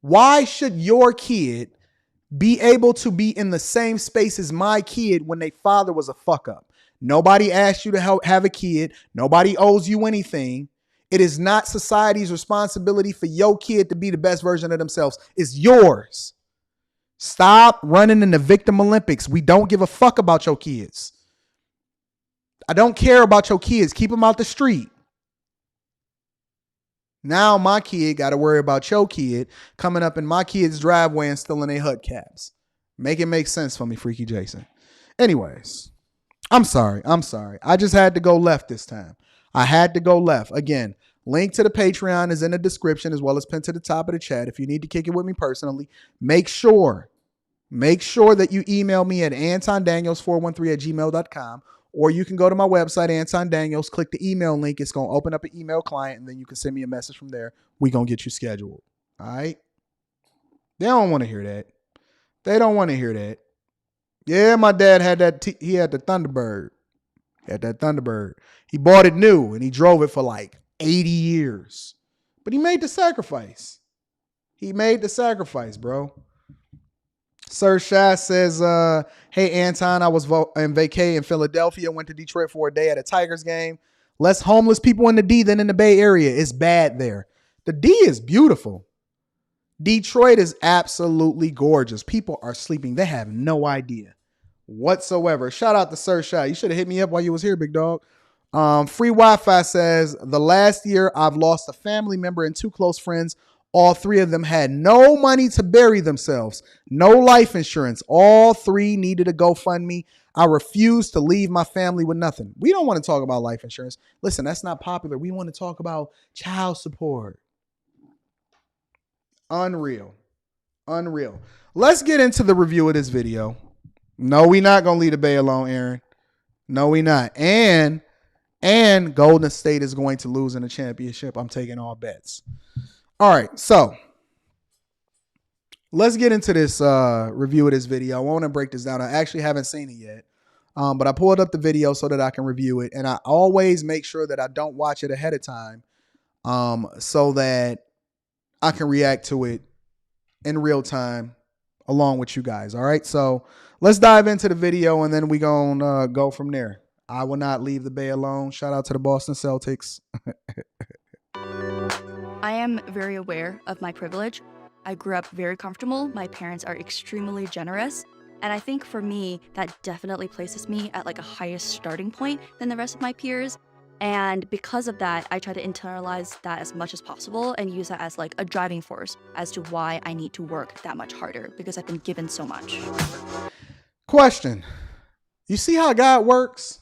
Why should your kid be able to be in the same space as my kid when their father was a fuck up? Nobody asked you to have a kid. Nobody owes you anything. It is not society's responsibility for your kid to be the best version of themselves. It's yours. Stop running in the victim Olympics. We don't give a fuck about your kids. I don't care about your kids. Keep them out the street. Now my kid got to worry about your kid coming up in my kid's driveway and stealing their hubcaps. Make it make sense for me, Freaky Jason. Anyways, I'm sorry. I just had to go left this time. I had to go left. Again, link to the Patreon is in the description as well as pinned to the top of the chat. If you need to kick it with me personally, make sure that you email me at antondaniels413@gmail.com, or you can go to my website, Anton Daniels, click the email link. It's going to open up an email client, and then you can send me a message from there. We're going to get you scheduled. All right? They don't want to hear that. They don't want to hear that. Yeah, my dad had that. He had the Thunderbird. He bought it new and he drove it for like 80 years. But he made the sacrifice. Bro. Sir Shah says, hey, Anton, I was in vacay in Philadelphia, went to Detroit for a day at a Tigers game. Less homeless people in the D than in the Bay Area. It's bad there. The D is beautiful. Detroit is absolutely gorgeous. People are sleeping. They have no idea whatsoever. Shout out to Sir Shah. You should have hit me up while you was here, big dog. Free Wi-Fi says, the last year I've lost a family member and 2 close friends. All 3 of them had no money to bury themselves. No life insurance. All 3 needed a GoFundMe. I refuse to leave my family with nothing. We don't want to talk about life insurance. Listen, that's not popular. We want to talk about child support. Unreal. Let's get into the review of this video. No, we not going to leave the Bay alone, Aaron. No, we not. And Golden State is going to lose in the championship. I'm taking all bets. All right, so let's get into this review of this video. I want to break this down. I actually haven't seen it yet. But I pulled up the video so that I can review it. And I always make sure that I don't watch it ahead of time so that I can react to it in real time along with you guys. All right. So let's dive into the video and then we gonna go from there. I will not leave the Bay alone. Shout out to the Boston Celtics. I am very aware of my privilege. I grew up very comfortable. My parents are extremely generous. And I think for me, that definitely places me at like a higher starting point than the rest of my peers. And because of that, I try to internalize that as much as possible and use that as like a driving force as to why I need to work that much harder because I've been given so much. Question. You see how God works?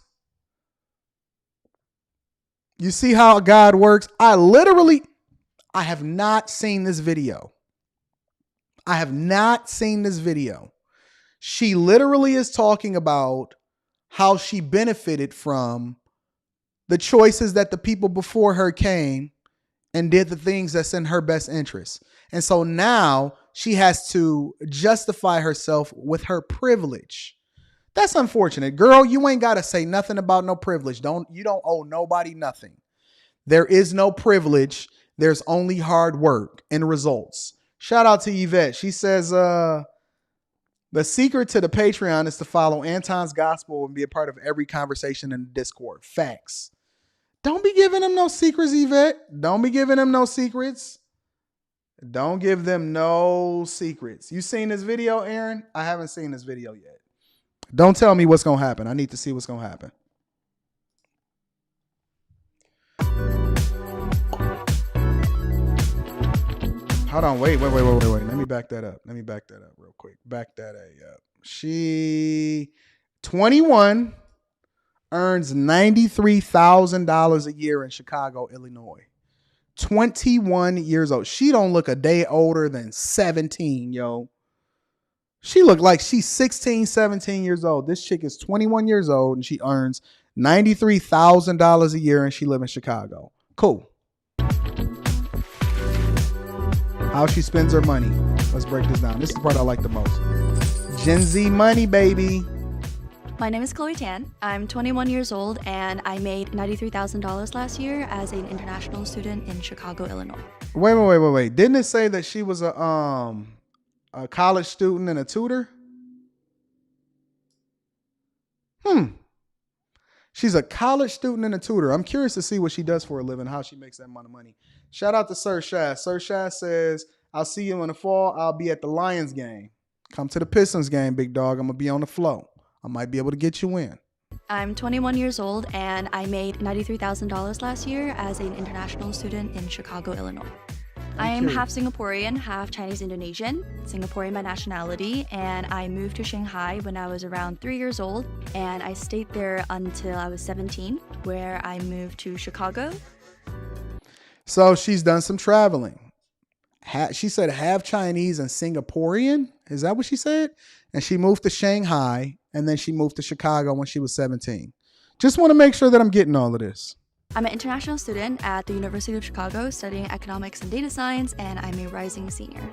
You see how God works? I have not seen this video. I have not seen this video. She literally is talking about how she benefited from the choices that the people before her came and did the things that's in her best interest. And so now she has to justify herself with her privilege. That's unfortunate. Girl, you ain't got to say nothing about no privilege. You don't owe nobody nothing. There is no privilege. There's only hard work and results. Shout out to Yvette. She says, the secret to the Patreon is to follow Anton's gospel and be a part of every conversation in the Discord. Facts. Don't be giving them no secrets, Yvette. Don't be giving them no secrets. Don't give them no secrets. You seen this video, Aaron? I haven't seen this video yet. Don't tell me what's going to happen. I need to see what's going to happen. Hold on. Wait. Let me back that up. Real quick. Back that up. She 21 earns $93,000 a year in Chicago, Illinois. 21 years old. She don't look a day older than 17, yo. She look like she's 16, 17 years old. This chick is 21 years old and she earns $93,000 a year and she lives in Chicago. Cool. How she spends her money. Let's break this down. This is the part I like the most. Gen Z money, baby. My name is Chloe Tan. I'm 21 years old and I made $93,000 last year as an international student in Chicago, Illinois. Wait. Didn't it say that she was a college student and a tutor? She's a college student and a tutor. I'm curious to see what she does for a living, how she makes that amount of money. Shout out to Sir Shaz. Sir Shaz says, I'll see you in the fall. I'll be at the Lions game. Come to the Pistons game, big dog. I'm going to be on the flow. I might be able to get you in. I'm 21 years old and I made $93,000 last year as an international student in Chicago, Illinois. I am half Singaporean, half Chinese Indonesian, Singaporean by nationality, and I moved to Shanghai when I was around 3 years old, and I stayed there until I was 17, where I moved to Chicago. So she's done some traveling. She said half Chinese and Singaporean. Is that what she said? And she moved to Shanghai, and then she moved to Chicago when she was 17. Just want to make sure that I'm getting all of this. I'm an international student at the University of Chicago studying economics and data science, and I'm a rising senior.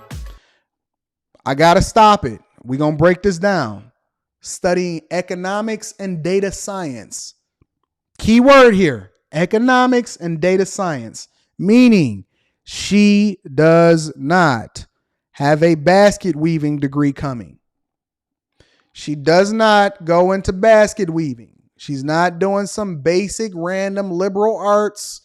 I got to stop it. We're going to break this down. Studying economics and data science. Key word here, economics and data science, meaning she does not have a basket weaving degree coming. She does not go into basket weaving. She's not doing some basic random liberal arts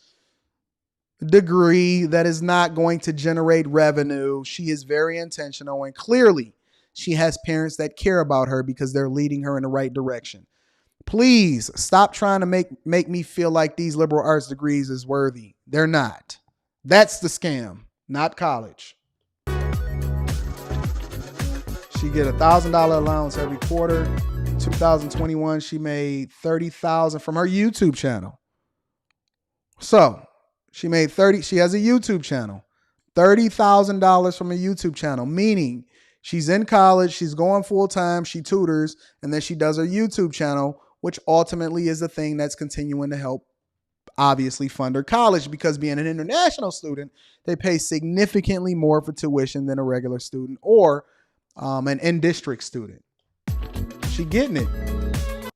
degree that is not going to generate revenue. She is very intentional, and clearly she has parents that care about her because they're leading her in the right direction. Please stop trying to make me feel like these liberal arts degrees is worthy. They're not. That's the scam, not college. She get $1,000 allowance every quarter. 2021, she made $30,000 from her YouTube channel. So she has a YouTube channel, $30,000 from a YouTube channel, meaning she's in college, she's going full time, she tutors, and then she does her YouTube channel, which ultimately is the thing that's continuing to help obviously fund her college, because being an international student, they pay significantly more for tuition than a regular student or an in-district student. She getting it.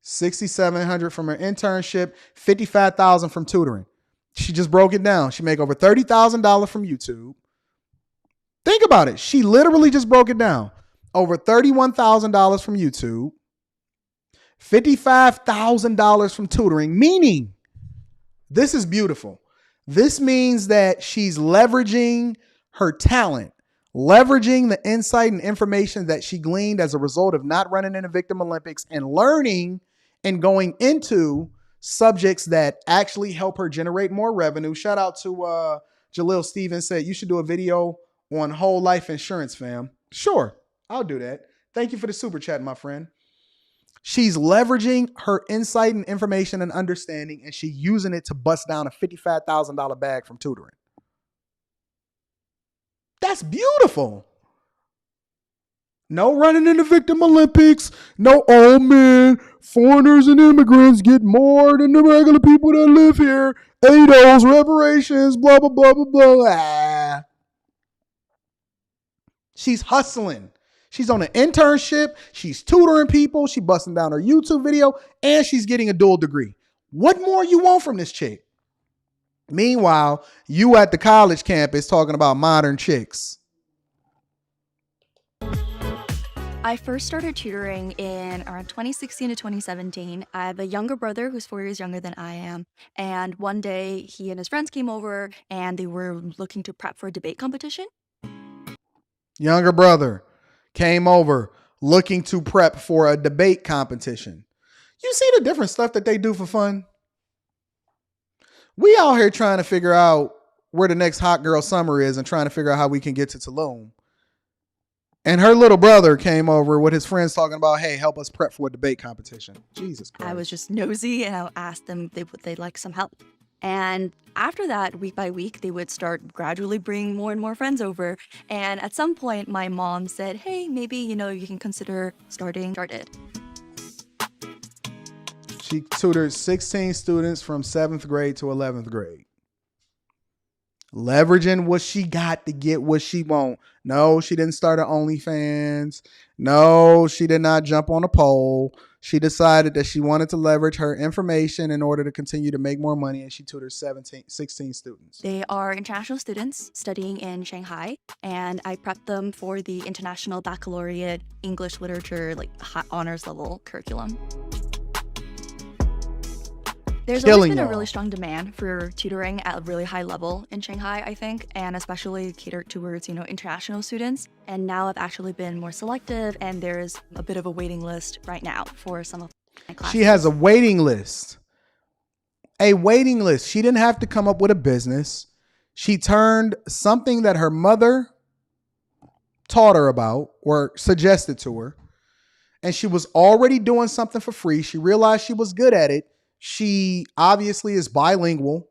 $6,700 from her internship, $55,000 from tutoring. She just broke it down. She make over $30,000 from YouTube. Think about it. She literally just broke it down. Over $31,000 from YouTube, $55,000 from tutoring, meaning this is beautiful. This means that she's leveraging her talent, leveraging the insight and information that she gleaned as a result of not running in the Victim Olympics and learning and going into subjects that actually help her generate more revenue. Shout out to Jalil Stevens, said you should do a video on whole life insurance, fam. Sure, I'll do that. Thank you for the super chat, my friend. She's leveraging her insight and information and understanding, and she's using it to bust down a $55,000 bag from tutoring. That's beautiful. No running in the Victim Olympics. No, oh man, foreigners and immigrants get more than the regular people that live here. ADOS, reparations, blah, blah, blah, blah, blah. Ah. She's hustling. She's on an internship. She's tutoring people. She's busting down her YouTube video, and she's getting a dual degree. What more you want from this chick? Meanwhile, you at the college campus talking about modern chicks. I first started tutoring in around 2016 to 2017. I have a younger brother who's 4 years younger than I am. And one day he and his friends came over and they were looking to prep for a debate competition. Younger brother came over looking to prep for a debate competition. You see the different stuff that they do for fun? We out here trying to figure out where the next hot girl summer is and trying to figure out how we can get to Tulum. And her little brother came over with his friends talking about, hey, help us prep for a debate competition. Jesus Christ. I was just nosy and I asked them if they'd like some help. And after that, week by week, they would start gradually bringing more and more friends over. And at some point, my mom said, hey, maybe, you can consider started. She tutored 16 students from 7th grade to 11th grade. Leveraging what she got to get what she want. No, she didn't start an OnlyFans. No, she did not jump on a pole. She decided that she wanted to leverage her information in order to continue to make more money, and she tutored 16 students. They are international students studying in Shanghai, and I prepped them for the International Baccalaureate English Literature, honors level curriculum. There's always been a really strong demand for tutoring at a really high level in Shanghai, I think, and especially catered towards, international students. And now I've actually been more selective, and there's a bit of a waiting list right now for some of my classes. She has a waiting list. A waiting list. She didn't have to come up with a business. She turned something that her mother taught her about or suggested to her, and she was already doing something for free. She realized she was good at it. She obviously is bilingual,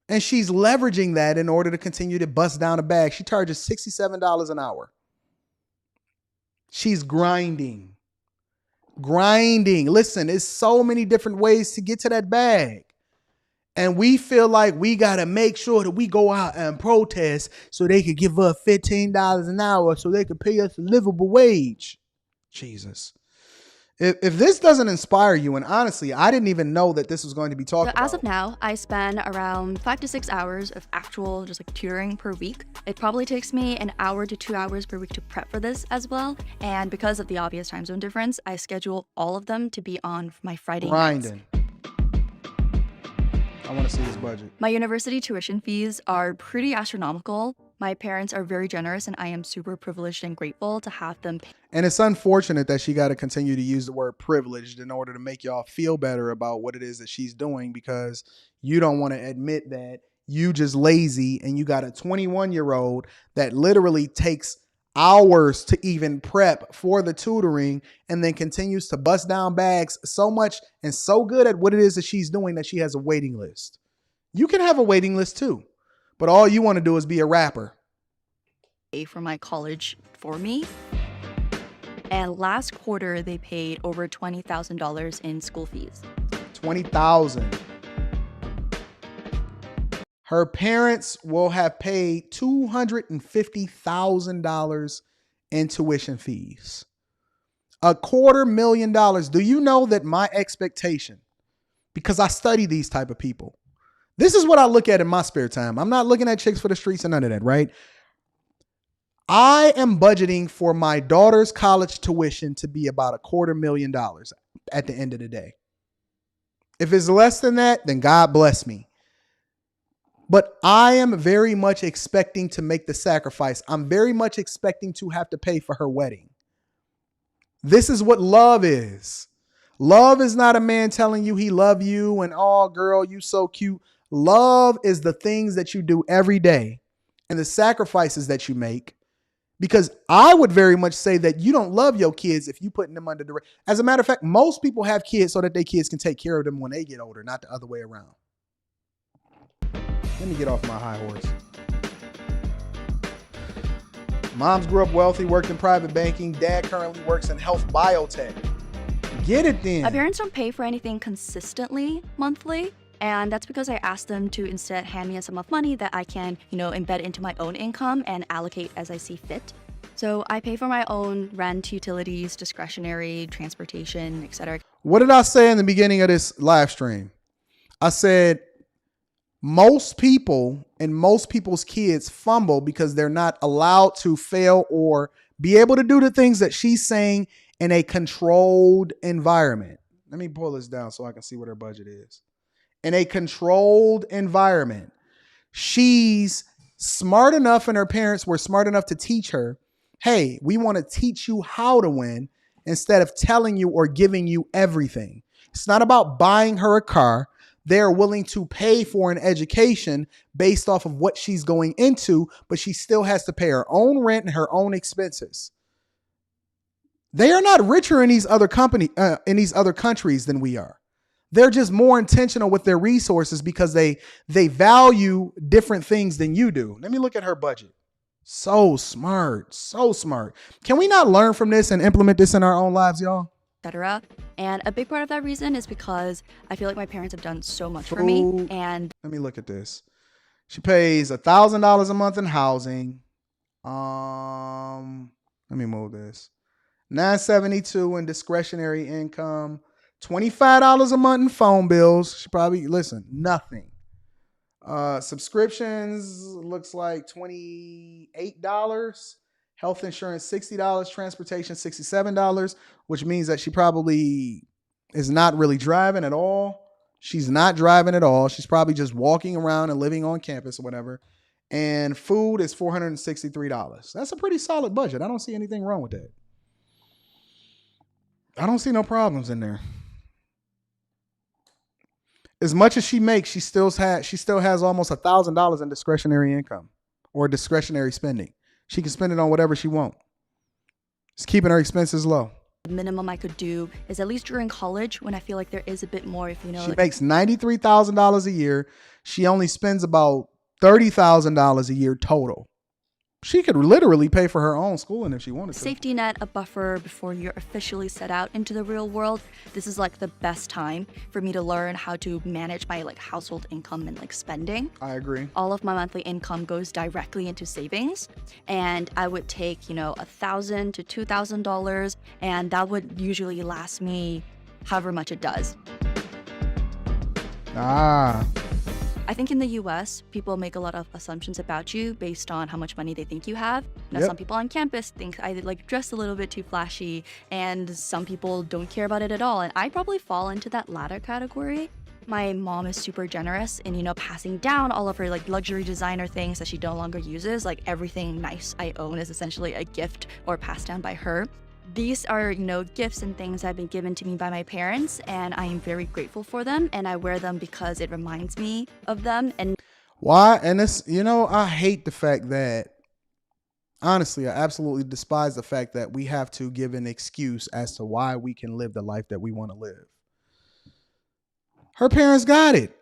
and she's leveraging that in order to continue to bust down a bag. She charges $67 an hour. She's grinding. Listen, there's so many different ways to get to that bag. And we feel like we got to make sure that we go out and protest so they could give us $15 an hour so they could pay us a livable wage. Jesus. If this doesn't inspire you, and honestly, I didn't even know that this was going to be talked about. As of now, I spend around 5 to 6 hours of actual tutoring per week. It probably takes me an hour to 2 hours per week to prep for this as well. And because of the obvious time zone difference, I schedule all of them to be on my Friday grinding. nights. I want to see this budget. My university tuition fees are pretty astronomical. My parents are very generous, and I am super privileged and grateful to have them pay. And it's unfortunate that she got to continue to use the word privileged in order to make y'all feel better about what it is that she's doing, because you don't want to admit that you just lazy and you got a 21-year-old that literally takes hours to even prep for the tutoring and then continues to bust down bags so much and so good at what it is that she's doing that she has a waiting list. You can have a waiting list too, but all you want to do is be a rapper. For my college for me. And last quarter, they paid over $20,000 in school fees. $20,000. Her parents will have paid $250,000 in tuition fees. $250,000. Do you know that my expectation, because I study these type of people, this is what I look at in my spare time. I'm not looking at chicks for the streets and none of that, right? I am budgeting for my daughter's college tuition to be about $250,000 at the end of the day. If it's less than that, then God bless me. But I am very much expecting to make the sacrifice. I'm very much expecting to have to pay for her wedding. This is what love is. Love is not a man telling you he love you and, oh, girl, you so cute. Love is the things that you do every day and the sacrifices that you make. Because I would very much say that you don't love your kids if you putting them under duress. As a matter of fact, most people have kids so that their kids can take care of them when they get older, not the other way around. Let me get off my high horse. Moms grew up wealthy, worked in private banking. Dad currently works in health biotech. Get it then. My parents don't pay for anything consistently monthly. And that's because I asked them to instead hand me a sum of money that I can, embed into my own income and allocate as I see fit. So I pay for my own rent, utilities, discretionary, transportation, etc. What did I say in the beginning of this live stream? I said most people and most people's kids fumble because they're not allowed to fail or be able to do the things that she's saying in a controlled environment. Let me pull this down so I can see what her budget is. In a controlled environment, she's smart enough and her parents were smart enough to teach her, hey, we want to teach you how to win instead of telling you or giving you everything. It's not about buying her a car. They're willing to pay for an education based off of what she's going into, but she still has to pay her own rent and her own expenses. They are not richer in these other countries than we are. They're just more intentional with their resources because they value different things than you do. Let me look at her budget. So smart, so smart. Can we not learn from this and implement this in our own lives, y'all? etc. And a big part of that reason is because I feel like my parents have done so much for me. And let me look at this. She pays $1,000 a month in housing. Let me move this. $972 in discretionary income. $25 a month in phone bills. She probably, nothing. Subscriptions looks like $28. Health insurance, $60. Transportation, $67, which means that she probably is not really driving at all. She's not driving at all. She's probably just walking around and living on campus or whatever. And food is $463. That's a pretty solid budget. I don't see anything wrong with that. I don't see no problems in there. As much as she makes, she still has almost $1,000 in discretionary income or discretionary spending. She can spend it on whatever she wants. It's keeping her expenses low. The minimum I could do is at least during college when I feel like there is a bit more, She makes $93,000 a year. She only spends about $30,000 a year total. She could literally pay for her own schooling if she wanted to. Safety net, a buffer before you're officially set out into the real world. This is like the best time for me to learn how to manage my household income and spending. I agree. All of my monthly income goes directly into savings, and I would take $1,000 to $2,000, and that would usually last me however much it does. I think in the US, people make a lot of assumptions about you based on how much money they think you have. Now, Some people on campus think I dress a little bit too flashy, and some people don't care about it at all. And I probably fall into that latter category. My mom is super generous in, passing down all of her luxury designer things that she no longer uses. Everything nice I own is essentially a gift or passed down by her. These are, gifts and things that have been given to me by my parents, and I am very grateful for them, and I wear them because it reminds me of them. And why? And this, I hate the fact that, honestly, I absolutely despise the fact that we have to give an excuse as to why we can live the life that we want to live. Her parents got it.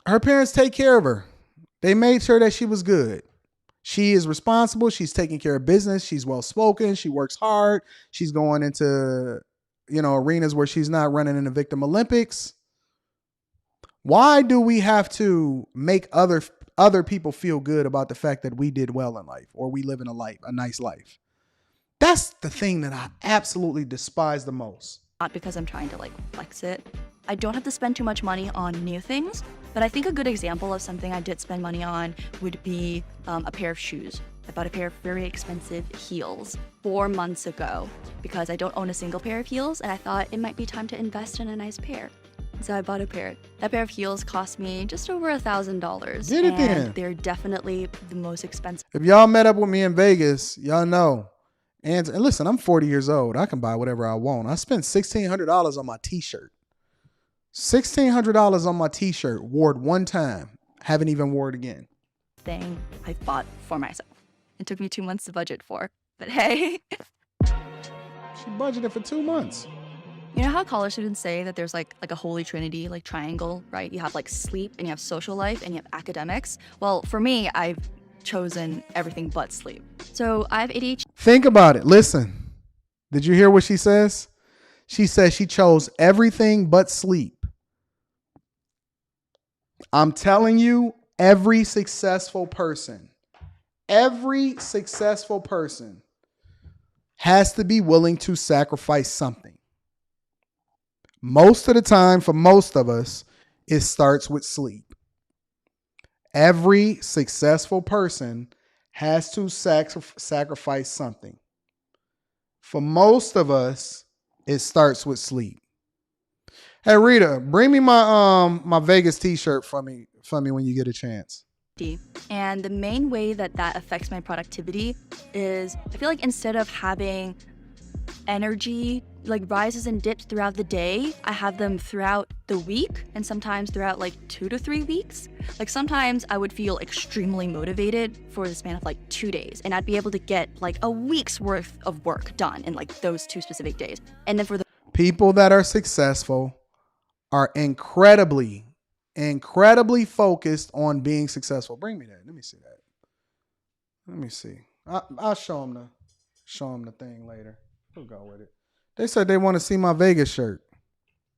Her parents take care of her. They made sure that she was good. She is responsible. She's taking care of business. She's well-spoken. She works hard. She's going into, arenas where she's not running in the Victim Olympics. Why do we have to make other people feel good about the fact that we did well in life or we live in a nice life? That's the thing that I absolutely despise the most. Not because I'm trying to like flex it. I don't have to spend too much money on new things, but I think a good example of something I did spend money on would be a pair of shoes. I bought a pair of very expensive heels 4 months ago because I don't own a single pair of heels, and I thought it might be time to invest in a nice pair. So I bought a pair. That pair of heels cost me just over $1,000. Get it and then. They're definitely the most expensive. If y'all met up with me in Vegas, y'all know. And listen, I'm 40 years old. I can buy whatever I want. I spent $1,600 on my t-shirt. $1,600 on my t-shirt. Wore it one time. Haven't even wore it again. Thing I bought for myself. It took me 2 months to budget for, but hey. She budgeted for 2 months. You know how college students say that there's like a holy trinity, like triangle, right? You have like sleep, and you have social life, and you have academics. Well, for me, I've chosen everything but sleep. So I have ADHD. Think about it. Listen. Did you hear what she says? She says she chose everything but sleep. I'm telling you, every successful person has to be willing to sacrifice something. Most of the time, for most of us, it starts with sleep. Every successful person has to sacrifice something. For most of us, it starts with sleep. Hey Rita, bring me my Vegas t-shirt for me when you get a chance. And the main way that affects my productivity is I feel like instead of having energy like rises and dips throughout the day, I have them throughout the week, and sometimes throughout like 2 to 3 weeks. Like sometimes I would feel extremely motivated for the span of like 2 days, and I'd be able to get like a week's worth of work done in like those 2 specific days. And then for the people that are successful are incredibly focused on being successful. Bring me that. Let me see that. Let me see. I'll show them the thing later. We'll go with it. They said they want to see my Vegas shirt.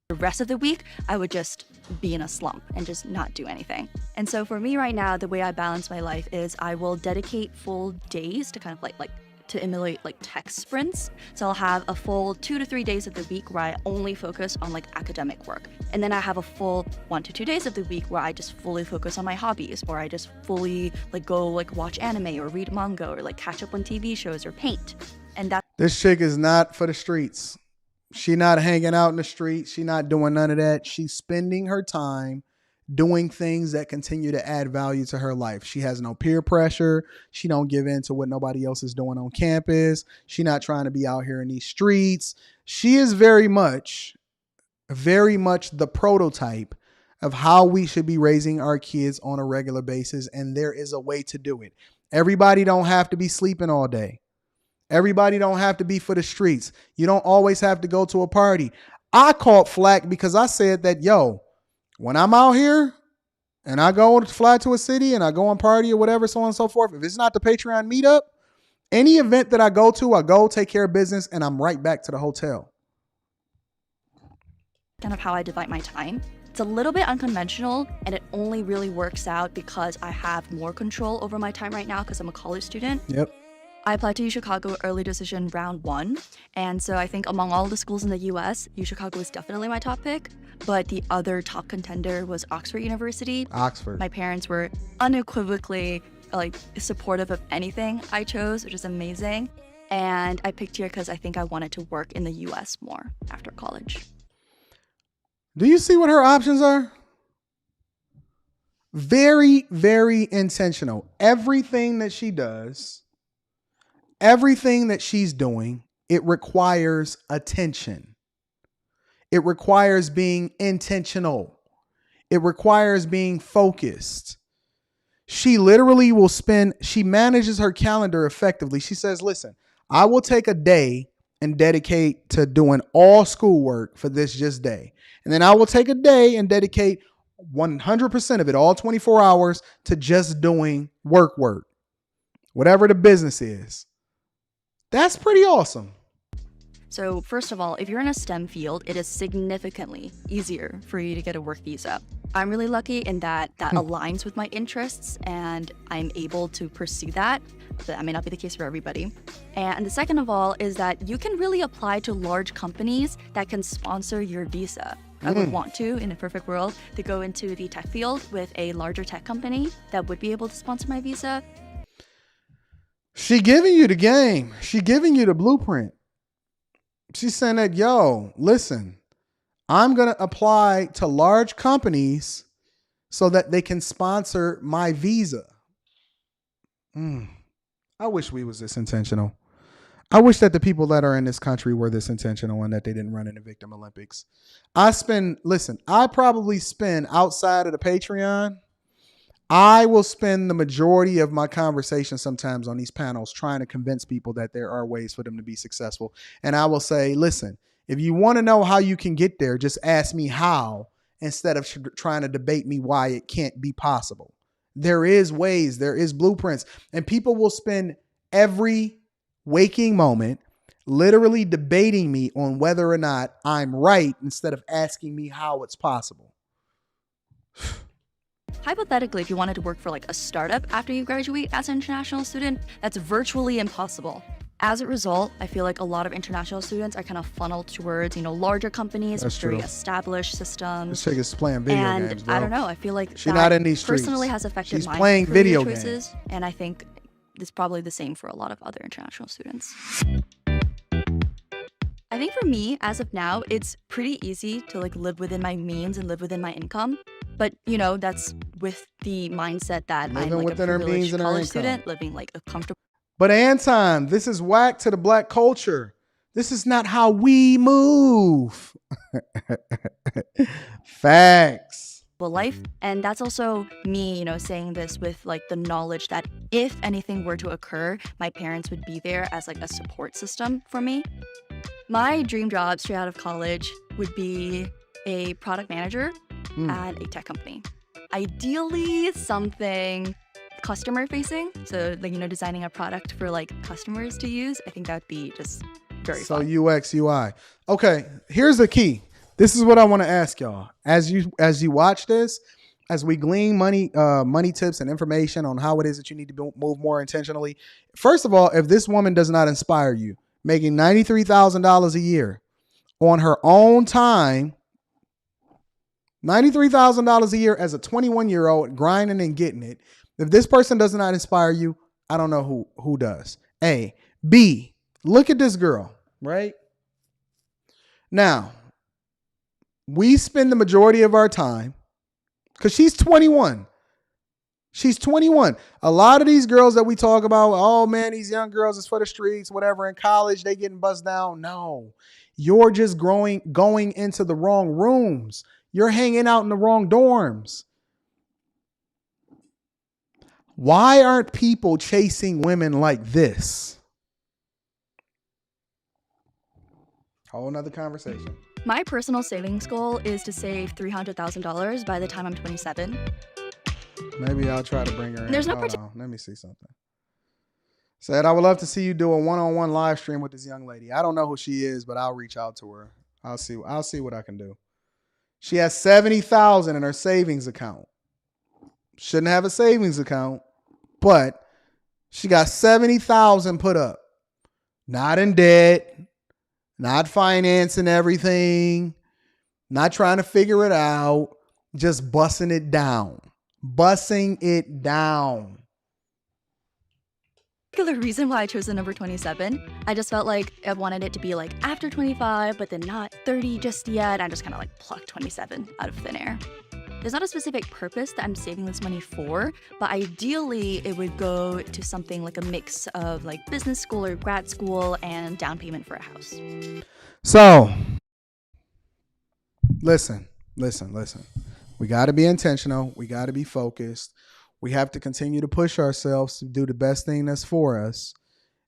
The rest of the week, I would just be in a slump and just not do anything. And so for me right now, the way I balance my life is I will dedicate full days to kind of like to emulate like tech sprints. So I'll have a full 2 to 3 days of the week where I only focus on like academic work. And then I have a full 1 to 2 days of the week where I just fully focus on my hobbies, or I just fully like go like watch anime or read manga or like catch up on TV shows or paint. And this chick is not for the streets. She not hanging out in the streets. She not doing none of that. She's spending her time doing things that continue to add value to her life. She has no peer pressure. She don't give in to what nobody else is doing on campus. She not trying to be out here in these streets. She is very much the prototype of how we should be raising our kids on a regular basis. And there is a way to do it. Everybody don't have to be sleeping all day. Everybody don't have to be for the streets. You don't always have to go to a party. I caught flack because I said that, when I'm out here and I go to fly to a city and I go on party or whatever, so on and so forth, if it's not the Patreon meetup, any event that I go, take care of business, and I'm right back to the hotel. Kind of how I divide my time. It's a little bit unconventional, and it only really works out because I have more control over my time right now because I'm a college student. Yep. I applied to UChicago early decision round 1. And so I think among all the schools in the US, UChicago is definitely my top pick. But the other top contender was Oxford University. Oxford. My parents were unequivocally like supportive of anything I chose, which is amazing. And I picked here because I think I wanted to work in the US more after college. Do you see what her options are? Very, very intentional. Everything that she does, everything that she's doing, it requires attention. It requires being intentional. It requires being focused. She literally she manages her calendar effectively. She says, listen, I will take a day and dedicate to doing all schoolwork for this just day. And then I will take a day and dedicate 100% of it, all 24 hours, to just doing work, whatever the business is. That's pretty awesome. So first of all, if you're in a STEM field, it is significantly easier for you to get a work visa. I'm really lucky in that aligns with my interests and I'm able to pursue that. But that may not be the case for everybody. And the second of all is that you can really apply to large companies that can sponsor your visa. I would want to, in a perfect world, to go into the tech field with a larger tech company that would be able to sponsor my visa. She giving you the game. She giving you the blueprint. She's saying that, yo, listen, I'm going to apply to large companies so that they can sponsor my visa. I wish we was this intentional. I wish that the people that are in this country were this intentional and that they didn't run in the Victim Olympics. I probably spend outside of the Patreon, I will spend the majority of my conversation sometimes on these panels trying to convince people that there are ways for them to be successful. And I will say, listen, if you want to know how you can get there, just ask me how instead of trying to debate me why it can't be possible. There is ways, there is blueprints, and people will spend every waking moment literally debating me on whether or not I'm right instead of asking me how it's possible. Hypothetically, if you wanted to work for like a startup after you graduate as an international student, that's virtually impossible. As a result, I feel like a lot of international students are kind of funneled towards, larger companies with very established systems. This chick is playing video games, bro. I don't know. I feel like she's not in these streets. Personally has affected She's my playing career video choices, games. and I think it's probably the same for a lot of other international students. I think for me, as of now, it's pretty easy to like live within my means and live within my income. But, that's with the mindset that I'm like a privileged college student living like a comfortable. But Anton, this is whack to the black culture. This is not how we move. Facts. Life. And that's also me, saying this with like the knowledge that if anything were to occur, my parents would be there as like a support system for me. My dream job straight out of college would be a product manager at a tech company. Ideally something customer facing. So like, designing a product for like customers to use. I think that would be just very fun. So UX, UI. Okay, here's the key. This is what I want to ask y'all. As you watch this, as we glean money tips and information on how it is that you need to move more intentionally. First of all, if this woman does not inspire you, making $93,000 a year on her own time, $93,000 a year as a 21-year-old grinding and getting it. If this person does not inspire you, I don't know who does. A. B. Look at this girl, right? Now, we spend the majority of our time, because she's 21. She's 21. A lot of these girls that we talk about, oh man, these young girls is for the streets, whatever, in college, they getting buzzed down. No, you're just going into the wrong rooms. You're hanging out in the wrong dorms. Why aren't people chasing women like this? Whole nother conversation. My personal savings goal is to save $300,000 by the time I'm 27. Maybe I'll try to bring her in. There's no Hold on. Let me see something. Said, I would love to see you do a one-on-one live stream with this young lady. I don't know who she is, but I'll reach out to her. I'll see what I can do. She has $70,000 in her savings account. Shouldn't have a savings account, but she got $70,000 put up. Not in debt, not financing everything, not trying to figure it out, just bussing it down. Bussing it down. The reason why I chose the number 27, I just felt like I wanted it to be like after 25, but then not 30 just yet. I just kind of like plucked 27 out of thin air. There's not a specific purpose that I'm saving this money for, but ideally it would go to something like a mix of like business school or grad school and down payment for a house. So, listen. We got to be intentional. We got to be focused. We have to continue to push ourselves to do the best thing that's for us.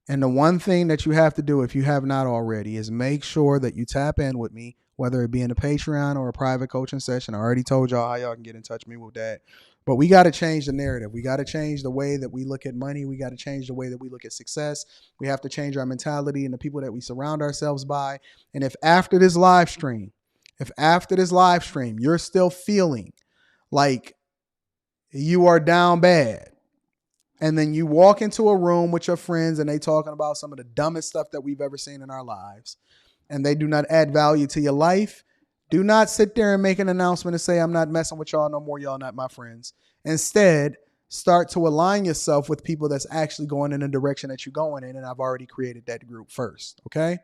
And the one thing that you have to do, if you have not already, is make sure that you tap in with me whether it be in a Patreon or a private coaching session. I already told y'all how y'all can get in touch with me with that. But we got to change the narrative. We got to change the way that we look at money. We got to change the way that we look at success. We have to change our mentality and the people that we surround ourselves by. And if after this live stream, you're still feeling like you are down bad, and then you walk into a room with your friends and they talking about some of the dumbest stuff that we've ever seen in our lives, and they do not add value to your life, do not sit there and make an announcement and say, I'm not messing with y'all no more. Y'all not my friends. Instead, start to align yourself with people that's actually going in the direction that you're going in. And I've already created that group first. Okay.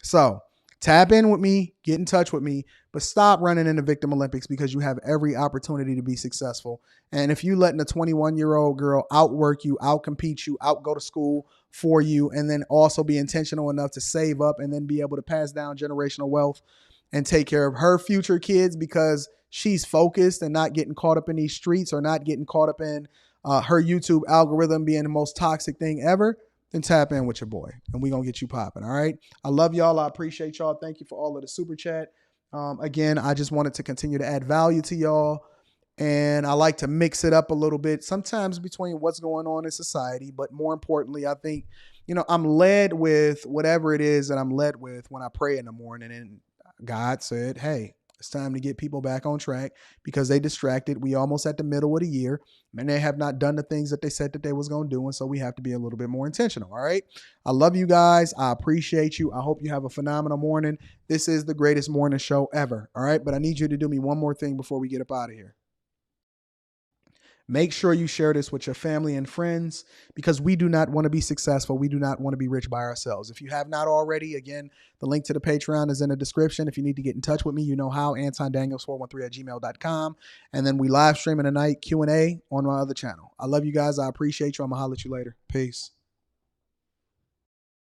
So tap in with me, get in touch with me, but stop running in the Victim Olympics, because you have every opportunity to be successful. And if you letting a 21-year-old girl outwork you, outcompete you, outgo to school for you, and then also be intentional enough to save up and then be able to pass down generational wealth and take care of her future kids because she's focused and not getting caught up in these streets or not getting caught up in her YouTube algorithm being the most toxic thing ever, then tap in with your boy and we're going to get you popping. All right. I love y'all. I appreciate y'all. Thank you for all of the super chat. Again, I just wanted to continue to add value to y'all. And I like to mix it up a little bit, sometimes between what's going on in society. But more importantly, I think, I'm led with whatever it is that I'm led with when I pray in the morning. And God said, hey, it's time to get people back on track because they distracted. We almost at the middle of the year and they have not done the things that they said that they was going to do. And so we have to be a little bit more intentional. All right. I love you guys. I appreciate you. I hope you have a phenomenal morning. This is the greatest morning show ever. All right. But I need you to do me one more thing before we get up out of here. Make sure you share this with your family and friends because we do not want to be successful. We do not want to be rich by ourselves. If you have not already, again, the link to the Patreon is in the description. If you need to get in touch with me, you know how, AntonDaniels413@gmail.com. And then we live streaming tonight, Q&A on my other channel. I love you guys. I appreciate you. I'm going to holler at you later. Peace.